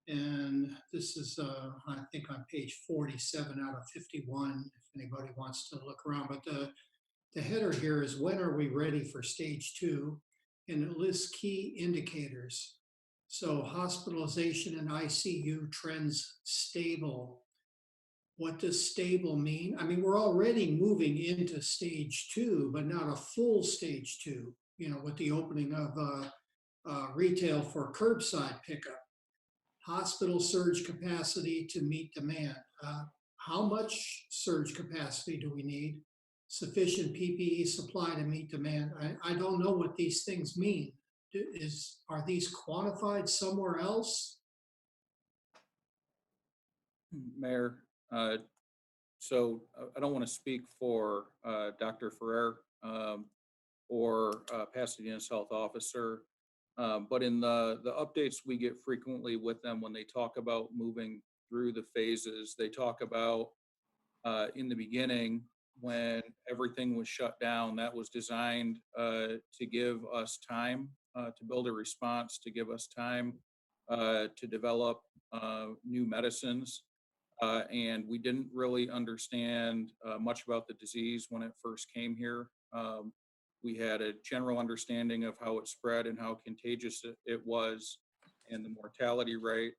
and this is, I think, on page 47 out of 51, if anybody wants to look around. But the header here is, when are we ready for stage 2? And it lists key indicators. So hospitalization and ICU trends stable. What does stable mean? I mean, we're already moving into stage 2, but not a full stage 2, with the opening of retail for curbside pickup. Hospital surge capacity to meet demand. How much surge capacity do we need? Sufficient PPE supply to meet demand. I don't know what these things mean. Are these quantified somewhere else? Mayor, so I don't want to speak for Dr. Ferrer or Pasadena's health officer, but in the updates we get frequently with them, when they talk about moving through the phases, they talk about in the beginning, when everything was shut down, that was designed to give us time to build a response, to give us time to develop new medicines. And we didn't really understand much about the disease when it first came here. We had a general understanding of how it spread and how contagious it was and the mortality rate.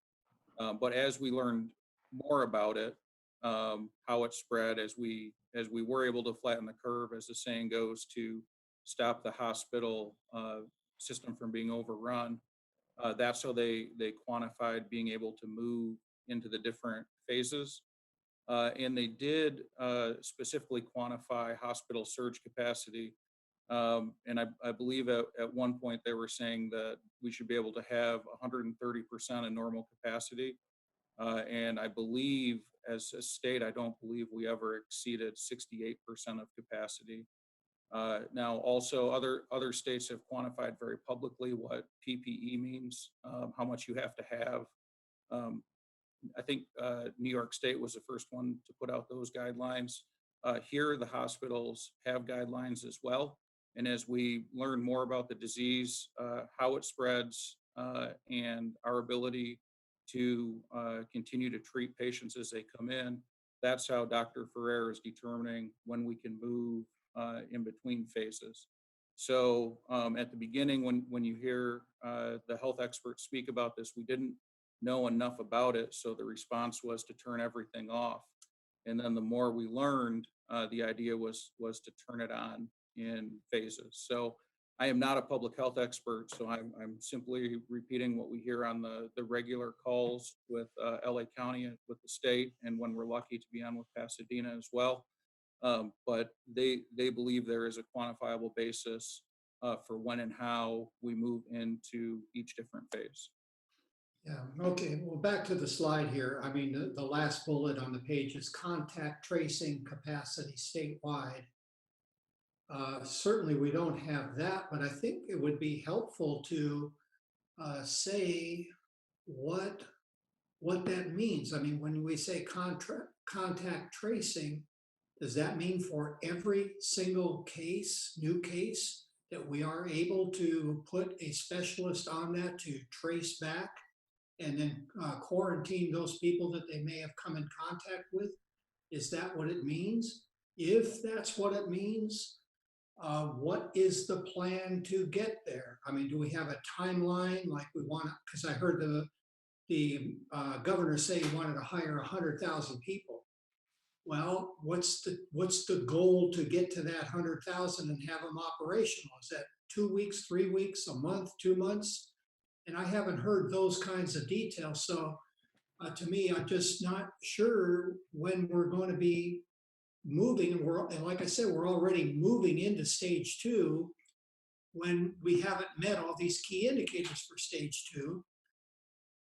But as we learned more about it, how it spread, as we were able to flatten the curve, as the saying goes, to stop the hospital system from being overrun, that's how they quantified being able to move into the different phases. And they did specifically quantify hospital surge capacity And I believe at one point they were saying that we should be able to have 130% of normal capacity. And I believe as a state, I don't believe we ever exceeded 68% of capacity. Now, also other states have quantified very publicly what PPE means, how much you have to have. I think New York State was the first one to put out those guidelines. Here, the hospitals have guidelines as well. And as we learn more about the disease, how it spreads, and our ability to continue to treat patients as they come in, that's how Dr. Ferrer is determining when we can move in between phases. So at the beginning, when you hear the health experts speak about this, we didn't know enough about it. So the response was to turn everything off. And then the more we learned, the idea was to turn it on in phases. So I am not a public health expert, so I'm simply repeating what we hear on the regular calls with LA County and with the state, and when we're lucky to be on with Pasadena as well. But they believe there is a quantifiable basis for when and how we move into each different phase. Yeah, okay, well, back to the slide here. I mean, the last bullet on the page is contact tracing capacity statewide. Certainly we don't have that, but I think it would be helpful to say what that means. I mean, when we say contact tracing, does that mean for every single case, new case, that we are able to put a specialist on that to trace back and then quarantine those people that they may have come in contact with? Is that what it means? If that's what it means, what is the plan to get there? I mean, do we have a timeline like we want? Because I heard the governor say he wanted to hire 100,000 people. Well, what's the goal to get to that 100,000 and have them operational? Is that 2 weeks, 3 weeks, a month, 2 months? And I haven't heard those kinds of details. So to me, I'm just not sure when we're going to be moving. And like I said, we're already moving into stage 2 when we haven't met all these key indicators for stage 2.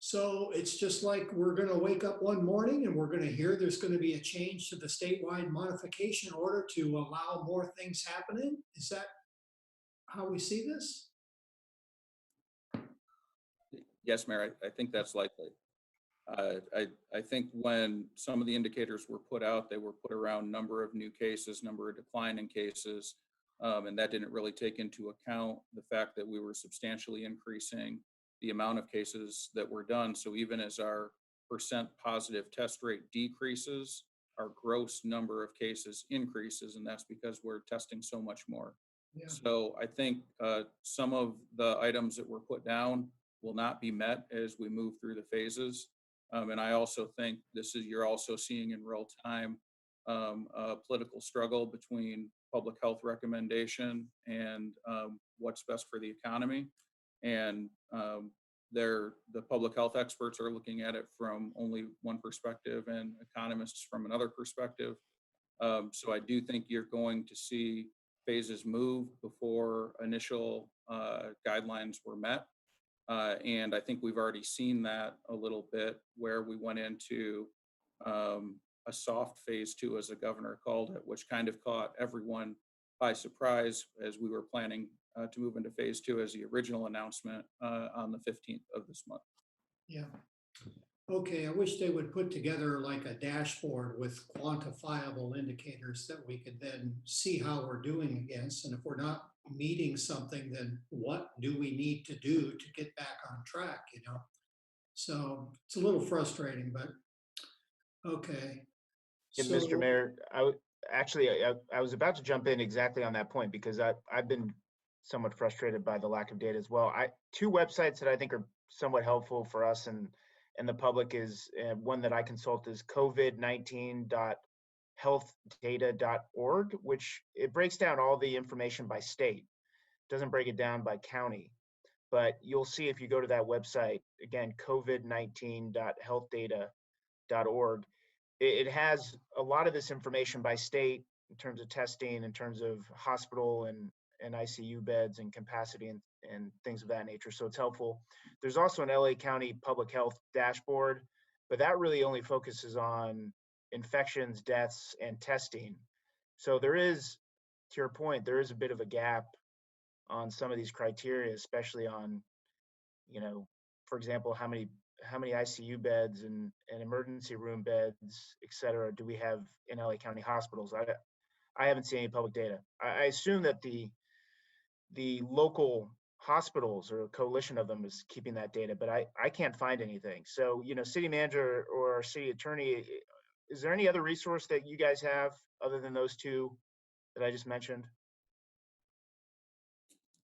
So it's just like we're going to wake up one morning and we're going to hear there's going to be a change to the statewide modification order to allow more things happening. Is that how we see this? Yes, Mayor, I think that's likely. I think when some of the indicators were put out, they were put around number of new cases, number of declining cases, and that didn't really take into account the fact that we were substantially increasing the amount of cases that were done. So even as our percent positive test rate decreases, our gross number of cases increases, and that's because we're testing so much more. Yeah. So I think some of the items that were put down will not be met as we move through the phases. And I also think you're also seeing in real time a political struggle between public health recommendation and what's best for the economy. And the public health experts are looking at it from only one perspective and economists from another perspective. So I do think you're going to see phases move before initial guidelines were met. And I think we've already seen that a little bit where we went into a soft phase 2, as the governor called it, which kind of caught everyone by surprise as we were planning to move into phase 2 as the original announcement on the 15th of this month. Yeah. Okay, I wish they would put together like a dashboard with quantifiable indicators that we could then see how we're doing against. And if we're not meeting something, then what do we need to do to get back on track, you know? So it's a little frustrating, but okay. Yeah, So, Mr. Mayor, I was about to jump in exactly on that point because I've been somewhat frustrated by the lack of data as well. Two websites that I think are somewhat helpful for us and the public is one that I consult is covid19.healthdata.org, which it breaks down all the information by state. It doesn't break it down by county, but you'll see if you go to that website, again, covid19.healthdata.org, it has a lot of this information by state in terms of testing, in terms of hospital and ICU beds and capacity and things of that nature. So it's helpful. There's also an LA County Public Health dashboard, but that really only focuses on infections, deaths, and testing. So there is, to your point, there is a bit of a gap on some of these criteria, especially on, for example, how many ICU beds and emergency room beds, et cetera, do we have in LA County hospitals? I haven't seen any public data. I assume that the local hospitals or a coalition of them is keeping that data, but I can't find anything. So, city manager or city attorney, is there any other resource that you guys have other than those two that I just mentioned?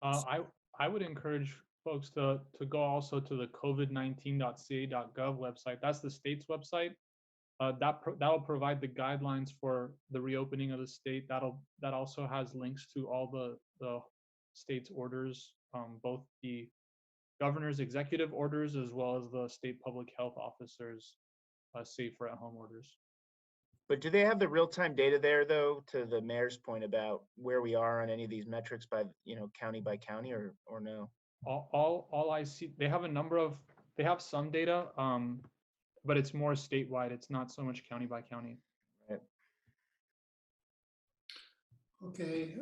I would encourage folks to go also to the covid19.ca.gov website. That's the state's website. That'll provide the guidelines for the reopening of the state. That also has links to all the state's orders, both the governor's executive orders as well as the state public health officers' safer at home orders. But do they have the real-time data there, though, to the mayor's point about where we are on any of these metrics by, county by county, or no? All I see, they have some data, but it's more statewide. It's not so much county by county. Right. Okay,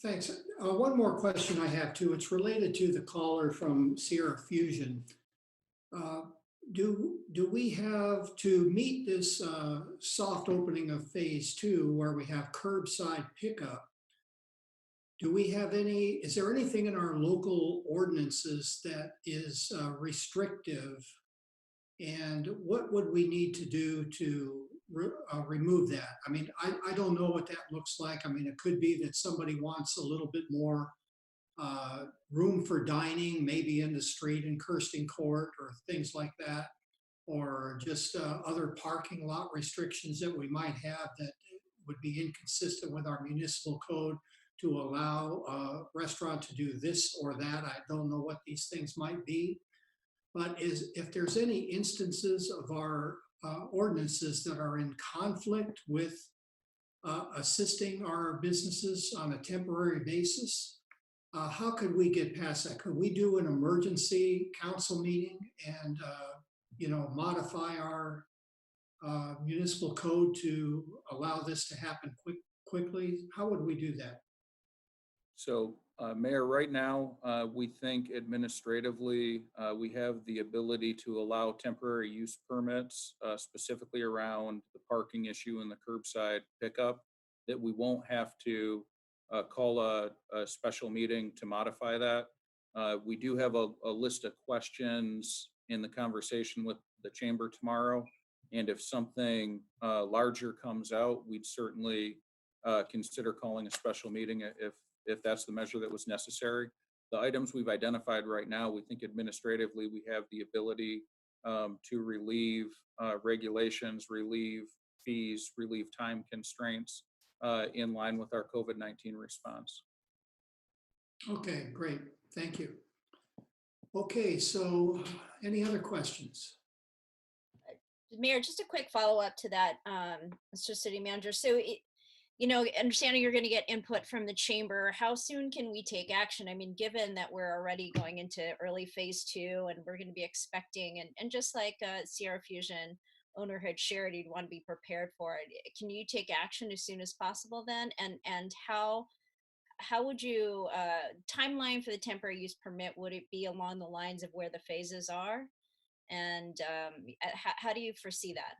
thanks. One more question I have too. It's related to the caller from Sierra Fusion. Do we have to meet this soft opening of phase 2 where we have curbside pickup? Is there anything in our local ordinances that is restrictive? And what would we need to do to remove that? I mean, I don't know what that looks like. I mean, it could be that somebody wants a little bit more room for dining, maybe in the street in Kirsting Court or things like that, or just other parking lot restrictions that we might have that would be inconsistent with our municipal code to allow a restaurant to do this or that. I don't know what these things might be, but if there's any instances of our ordinances that are in conflict with assisting our businesses on a temporary basis, how could we get past that? Could we do an emergency council meeting and modify our municipal code to allow this to happen quickly? How would we do that? So, Mayor, right now, we think administratively, we have the ability to allow temporary use permits, specifically around the parking issue and the curbside pickup, that we won't have to call a special meeting to modify that. We do have a list of questions in the conversation with the chamber tomorrow. And if something larger comes out, we'd certainly consider calling a special meeting if that's the measure that was necessary. The items we've identified right now, we think administratively we have the ability to relieve regulations, relieve fees, relieve time constraints in line with our COVID-19 response. Okay, great. Thank you. Okay, so any other questions? Mayor, just a quick follow-up to that, Mr. City Manager. So, understanding you're going to get input from the chamber, how soon can we take action? I mean, given that we're already going into early phase 2 and we're going to be expecting, and just like Sierra Fusion owner had shared, you'd want to be prepared for it. Can you take action as soon as possible then? And how would you, timeline for the temporary use permit, would it be along the lines of where the phases are? And how do you foresee that?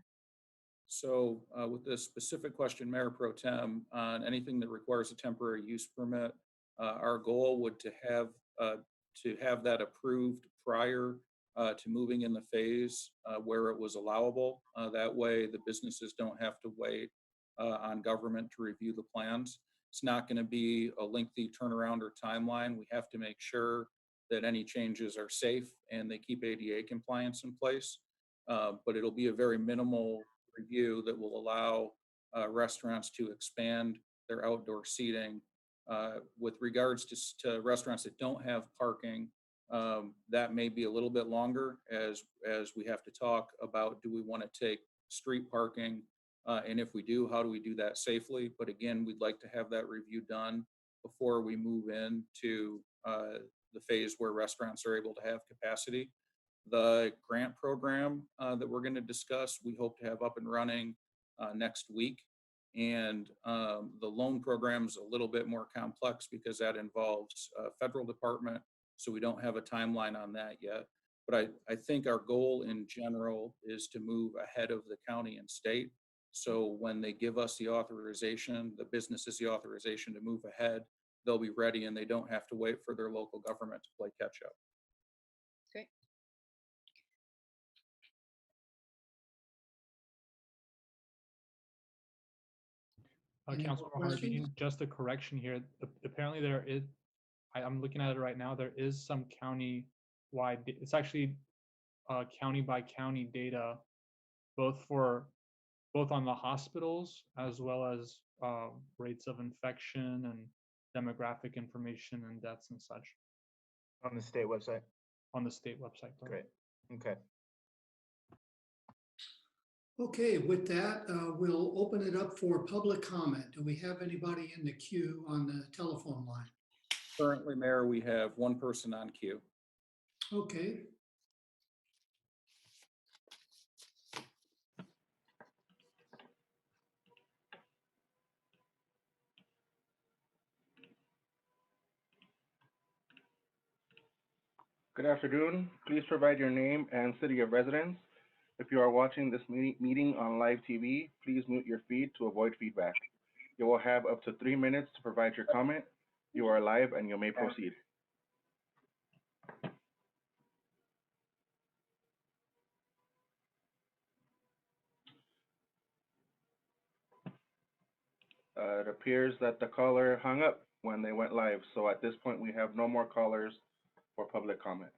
So with this specific question, Mayor Pro-Tem, on anything that requires a temporary use permit, our goal would to have that approved prior to moving in the phase where it was allowable. That way the businesses don't have to wait on government to review the plans. It's not going to be a lengthy turnaround or timeline. We have to make sure that any changes are safe and they keep ADA compliance in place. But it'll be a very minimal review that will allow restaurants to expand their outdoor seating. With regards to restaurants that don't have parking, that may be a little bit longer as we have to talk about, do we want to take street parking? And if we do, how do we do that safely? But again, we'd like to have that review done before we move into the phase where restaurants are able to have capacity. The grant program that we're going to discuss, we hope to have up and running next week. And the loan program is a little bit more complex because that involves federal department. So we don't have a timeline on that yet. But I think our goal in general is to move ahead of the county and state. So when they give us the authorization, the business is the authorization to move ahead, they'll be ready and they don't have to wait for their local government to play catch up. Great. Any more Councilor questions? Hardeen, just a correction here. Apparently there is, I'm looking at it right now, there is some county-wide, it's actually county by county data, both on the hospitals as well as rates of infection and demographic information and deaths and such On the state website. on the state website. though. Great. Okay. Okay, with that, we'll open it up for public comment. Do we have anybody in the queue on the telephone line? Currently, Mayor, we have one person on queue. Okay. Good afternoon. Please provide your name and city of residence. If you are watching this meeting on live TV, please mute your feed to avoid feedback. You will have up to 3 minutes to provide your comment. You are live and you may proceed. It appears that the caller hung up when they went live. So at this point, we have no more callers for public comment.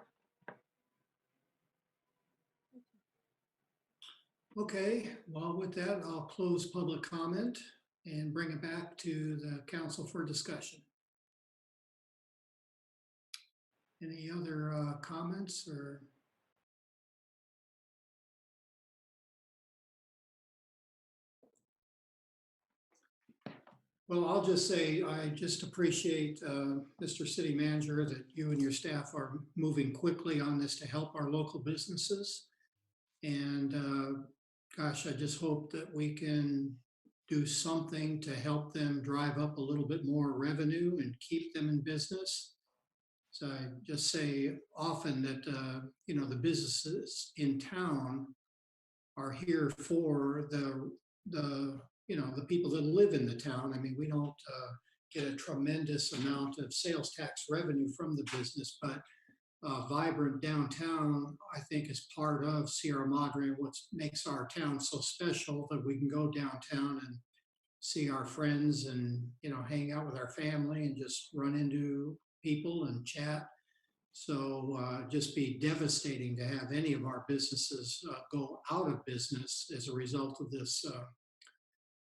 Okay, well, with that, I'll close public comment and bring it back to the council for discussion. Any other comments or? Well, I'll just say, I just appreciate, Mr. City Manager, that you and your staff are moving quickly on this to help our local businesses. And gosh, I just hope that we can do something to help them drive up a little bit more revenue and keep them in business. So I just say often that, the businesses in town are here for the people that live in the town. I mean, we don't get a tremendous amount of sales tax revenue from the business, but vibrant downtown, I think, is part of Sierra Madre, what makes our town so special, that we can go downtown and see our friends and, hang out with our family and just run into people and chat. So just be devastating to have any of our businesses go out of business as a result of this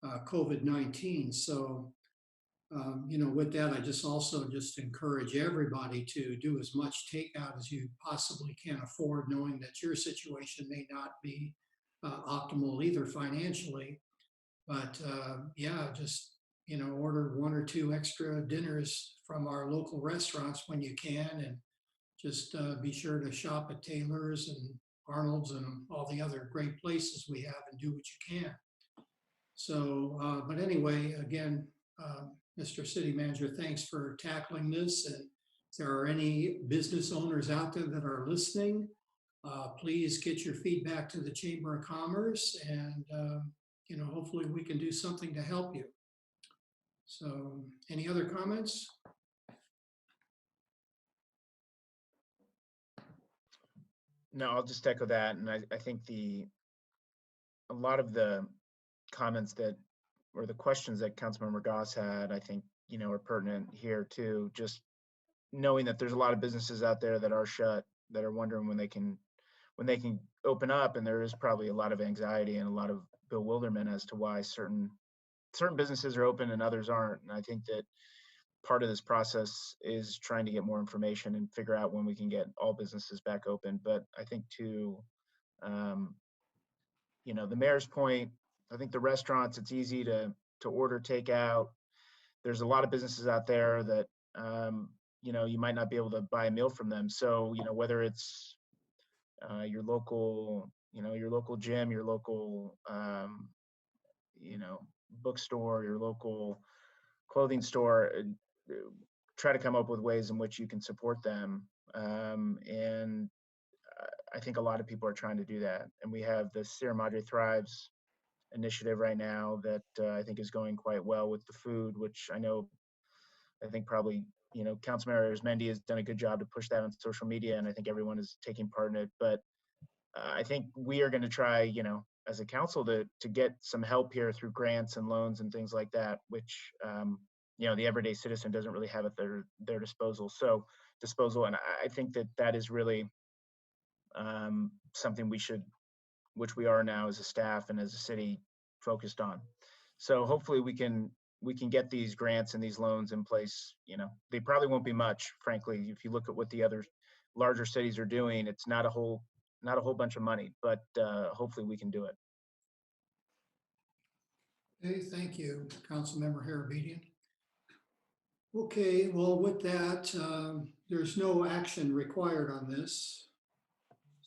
COVID-19. So, with that, I just also encourage everybody to do as much takeout as you possibly can afford, knowing that your situation may not be optimal either financially. But order 1 or 2 extra dinners from our local restaurants when you can, and just be sure to shop at Taylor's and Arnold's and all the other great places we have, and do what you can. So, but anyway, again, Mr. City Manager, thanks for tackling this. And if there are any business owners out there that are listening, please get your feedback to the Chamber of Commerce, and hopefully we can do something to help you. So, any other comments? No, I'll just echo that. And I think a lot of the comments or the questions that Councilmember Goss had, I think, are pertinent here too. Just knowing that there's a lot of businesses out there that are shut, that are wondering when they can open up. And there is probably a lot of anxiety and a lot of bewilderment as to why certain businesses are open and others aren't. And I think that part of this process is trying to get more information and figure out when we can get all businesses back open. But I think to, the mayor's point, I think the restaurants, it's easy to order takeout. there's a lot of businesses out there that, you might not be able to buy a meal from them. So, whether it's your local gym, your local, you know, bookstore, your local clothing store, try to come up with ways in which you can support them. And I think a lot of people are trying to do that. And we have the Sierra Madre Thrives initiative right now that I think is going quite well with the food, which I think probably, Councilmember Arizmendi has done a good job to push that on social media, and I think everyone is taking part in it. But I think we are going to try, as a council to get some help here through grants and loans and things like that, which, the everyday citizen doesn't really have at their disposal. And I think that is really something which we are now as a staff and as a city focused on. So hopefully we can get these grants and these loans in place. They probably won't be much, frankly. If you look at what the other larger cities are doing, it's not a whole bunch of money, but hopefully we can do it. Okay, thank you, Councilmember Harabedian. Okay, well, with that, there's no action required on this.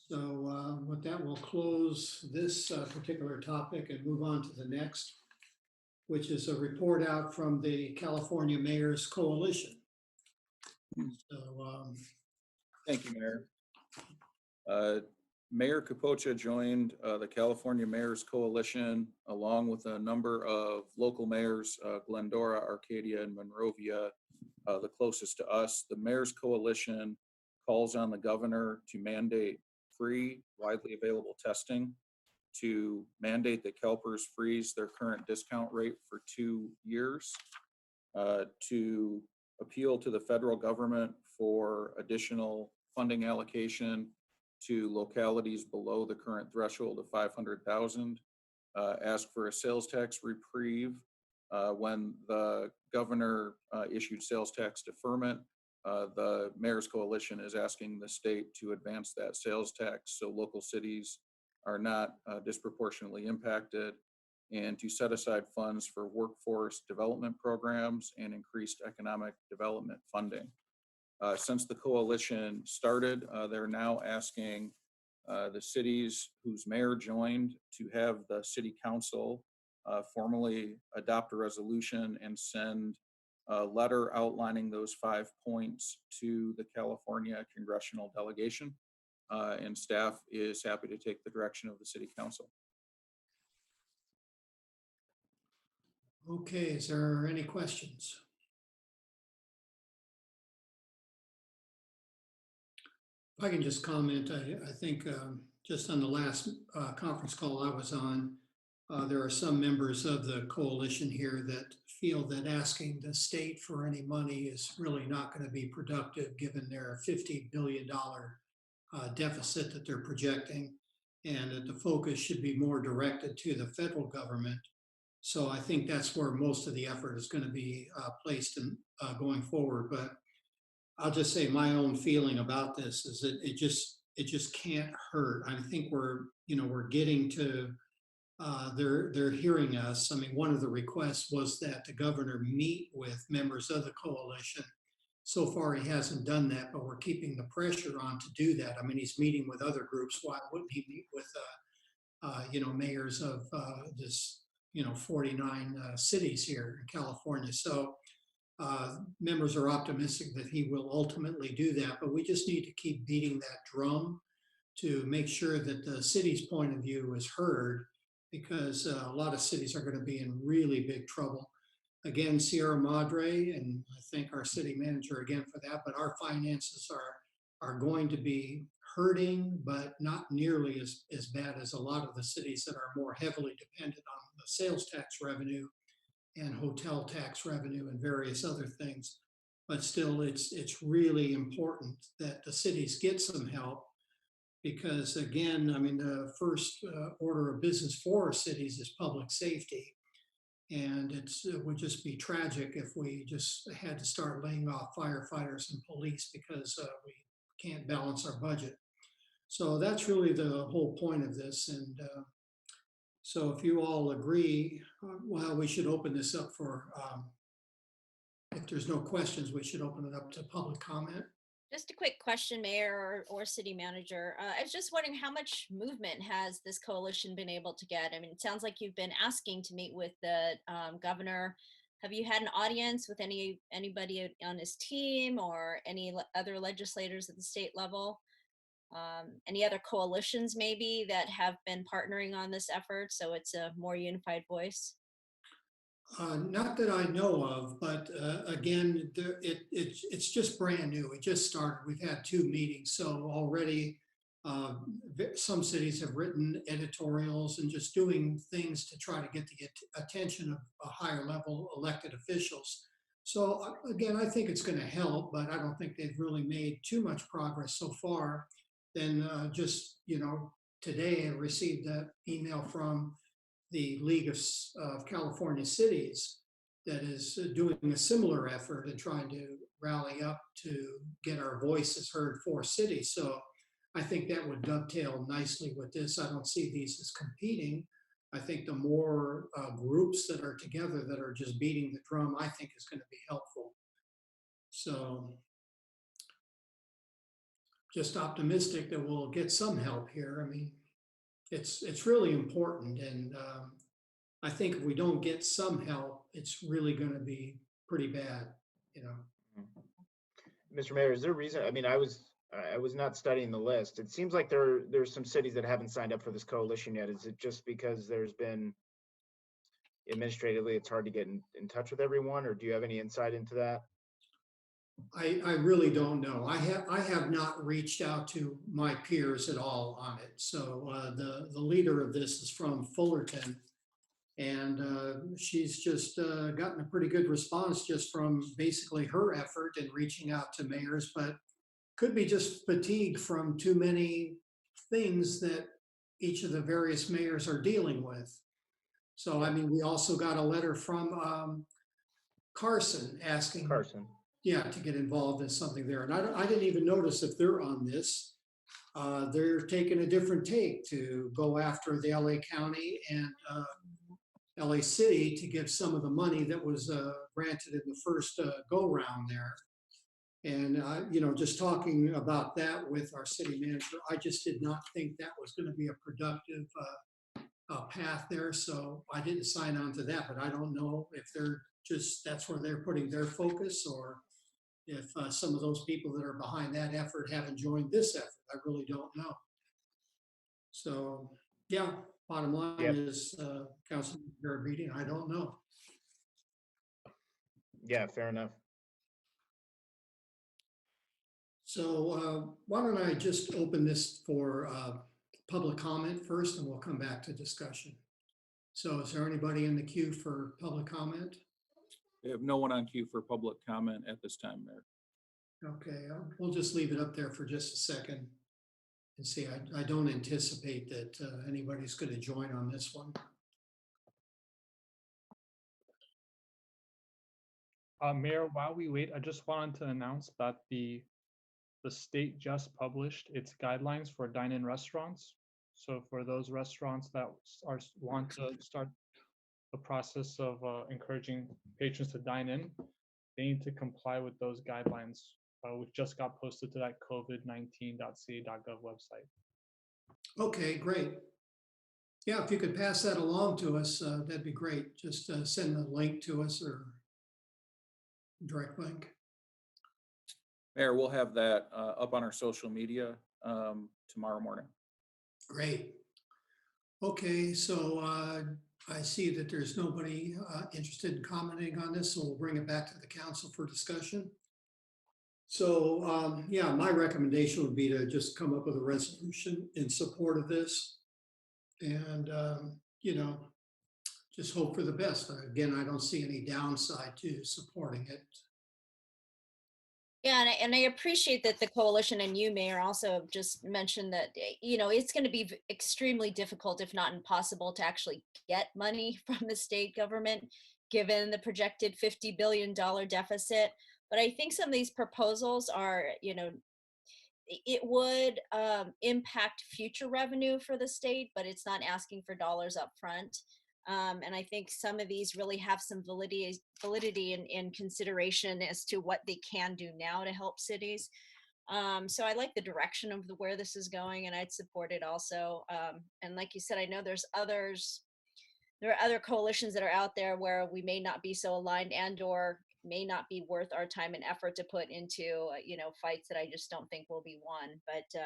So with that, we'll close this particular topic and move on to the next, which is a report out from the California Mayor's Coalition. So, Thank you, Mayor. Mayor Capocha joined the California Mayors Coalition along with a number of local mayors, Glendora, Arcadia, and Monrovia, the closest to us. The Mayors Coalition calls on the governor to mandate free, widely available testing, to mandate that CalPERS freeze their current discount rate for 2 years, to appeal to the federal government for additional funding allocation to localities below the current threshold of 500,000, ask for a sales tax reprieve when the governor issued sales tax deferment. The Mayor's Coalition is asking the state to advance that sales tax so local cities are not disproportionately impacted, and to set aside funds for workforce development programs and increased economic development funding. Since the coalition started, they're now asking the cities whose mayor joined to have the city council formally adopt a resolution and send a letter outlining those 5 points to the California congressional delegation. And staff is happy to take the direction of the city council. okay, is there any questions? If I can just comment, I think just on the last conference call I was on, there are some members of the coalition here that feel that asking the state for any money is really not going to be productive given their $50 billion deficit that they're projecting, and that the focus should be more directed to the federal government. So I think that's where most of the effort is going to be placed in going forward. But I'll just say my own feeling about this is that it just can't hurt. I think we're getting to they're hearing us. I mean, one of the requests was that the governor meet with members of the coalition. So far, he hasn't done that, but we're keeping the pressure on to do that. I mean, he's meeting with other groups. Why wouldn't he meet with mayors of this 49 cities here in California? So members are optimistic that he will ultimately do that, but we just need to keep beating that drum to make sure that the city's point of view is heard, because a lot of cities are going to be in really big trouble. Again, Sierra Madre, and I thank our city manager again for that, but our finances are going to be hurting, but not nearly as bad as a lot of the cities that are more heavily dependent on the sales tax revenue and hotel tax revenue and various other things. But still, it's really important that the cities get some help, because again, I mean, the first order of business for our cities is public safety. And it would just be tragic if we just had to start laying off firefighters and police because we can't balance our budget. So that's really the whole point of this. And so if you all agree, well, we should open this up for if there's no questions, we should open it up to public comment. Just a quick question, Mayor or City Manager. I was just wondering how much movement has this coalition been able to get? I mean, it sounds like you've been asking to meet with the governor. Have you had an audience with anybody on his team or any other legislators at the state level? Any other coalitions maybe that have been partnering on this effort so it's a more unified voice? Not that I know of, but again, it's just brand new. It just started. We've had 2 meetings, so already some cities have written editorials and just doing things to try to get the attention of a higher level elected officials. So again, I think it's going to help, but I don't think they've really made too much progress so far. Then just, today I received that email from the League of California Cities that is doing a similar effort and trying to rally up to get our voices heard for cities. So I think that would dovetail nicely with this. I don't see these as competing. I think the more groups that are together that are just beating the drum, I think is going to be helpful. So just optimistic that we'll get some help here. I mean, it's really important, and I think if we don't get some help, it's really going to be pretty bad, Mr. Mayor, is there a reason? I mean, I was not studying the list. It seems like there's some cities that haven't signed up for this coalition yet. Is it just because there's been administratively it's hard to get in touch with everyone, or do you have any insight into that? I really don't know. I have not reached out to my peers at all on it. So the leader of this is from Fullerton, and she's just gotten a pretty good response just from basically her effort in reaching out to mayors, but could be just fatigue from too many things that each of the various mayors are dealing with. So, I mean, we also got a letter from Carson asking, to get involved in something there. And I didn't even notice if they're on this. They're taking a different take to go after the LA County and LA City to give some of the money that was granted in the first go round there. And, just talking about that with our city manager, I just did not think that was going to be a productive path there. So I didn't sign on to that, but I don't know if that's where they're putting their focus, or if some of those people that are behind that effort haven't joined this effort. I really don't know. So, yeah, bottom line is Councilman Garabedian, I don't know. Yeah, fair enough. So why don't I just open this for public comment first, and we'll come back to discussion. So is there anybody in the queue for public comment? We have no one on queue for public comment at this time, Mayor. Okay, we'll just leave it up there for just a second and see. I don't anticipate that anybody's going to join on this one. Mayor, while we wait, I just wanted to announce that the state just published its guidelines for dine-in restaurants. So for those restaurants that want to start the process of encouraging patrons to dine in, they need to comply with those guidelines, which just got posted to that covid19.ca.gov website. Okay, great. Yeah, if you could pass that along to us, that'd be great. Just send the link to us, or direct link. Mayor, we'll have that up on our social media tomorrow morning. Great. Okay, so I see that there's nobody interested in commenting on this, so we'll bring it back to the council for discussion. So yeah, my recommendation would be to just come up with a resolution in support of this, and just hope for the best. Again, I don't see any downside to supporting it. Yeah, and I appreciate that the coalition and you, Mayor, also just mentioned that, it's going to be extremely difficult, if not impossible, to actually get money from the state government, given the projected $50 billion deficit. But I think some of these proposals are, it would impact future revenue for the state, but it's not asking for dollars up front. And I think some of these really have some validity in consideration as to what they can do now to help cities. So I like the direction of where this is going, and I'd support it also. And like you said, I know there are other coalitions that are out there where we may not be so aligned and/or may not be worth our time and effort to put into, fights that I just don't think will be won. But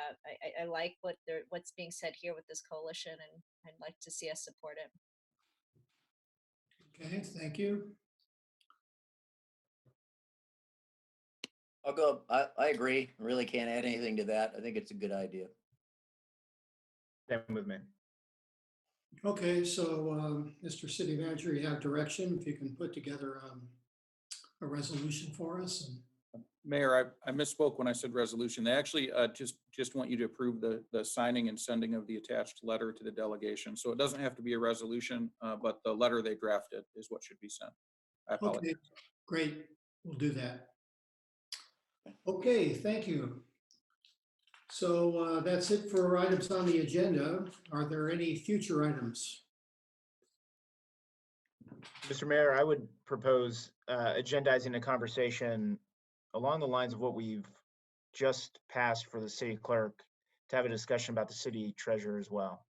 I like what's being said here with this coalition, and I'd like to see us support it. Okay, thank you. I'll go, I agree. Really can't add anything to that. I think it's a good idea. Same with me. Okay, so Mr. City Manager, you have direction. If you can put together a resolution for us. Mayor, I misspoke when I said resolution. They actually just want you to approve the signing and sending of the attached letter to the delegation. So it doesn't have to be a resolution, but the letter they drafted is what should be sent. I apologize. Okay, great. We'll do that. Okay, thank you. So that's it for items on the agenda. Are there any future items? Mr. Mayor, I would propose agendizing a conversation along the lines of what we've just passed for the city clerk, to have a discussion about the city treasurer as well,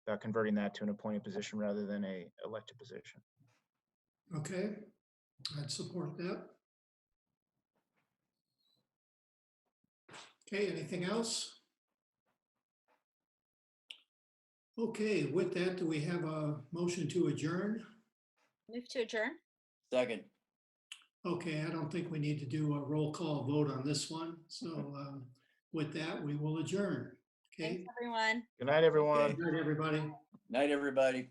about converting that to an appointed position rather than a elected position. Okay, I'd support that. Okay, anything else? Okay, with that, do we have a motion to adjourn? Move to adjourn. Second. Okay, I don't think we need to do a roll call vote on this one. So with that, we will adjourn. Okay. Thanks, everyone. Good night, everyone. Good night, everybody. Night, everybody.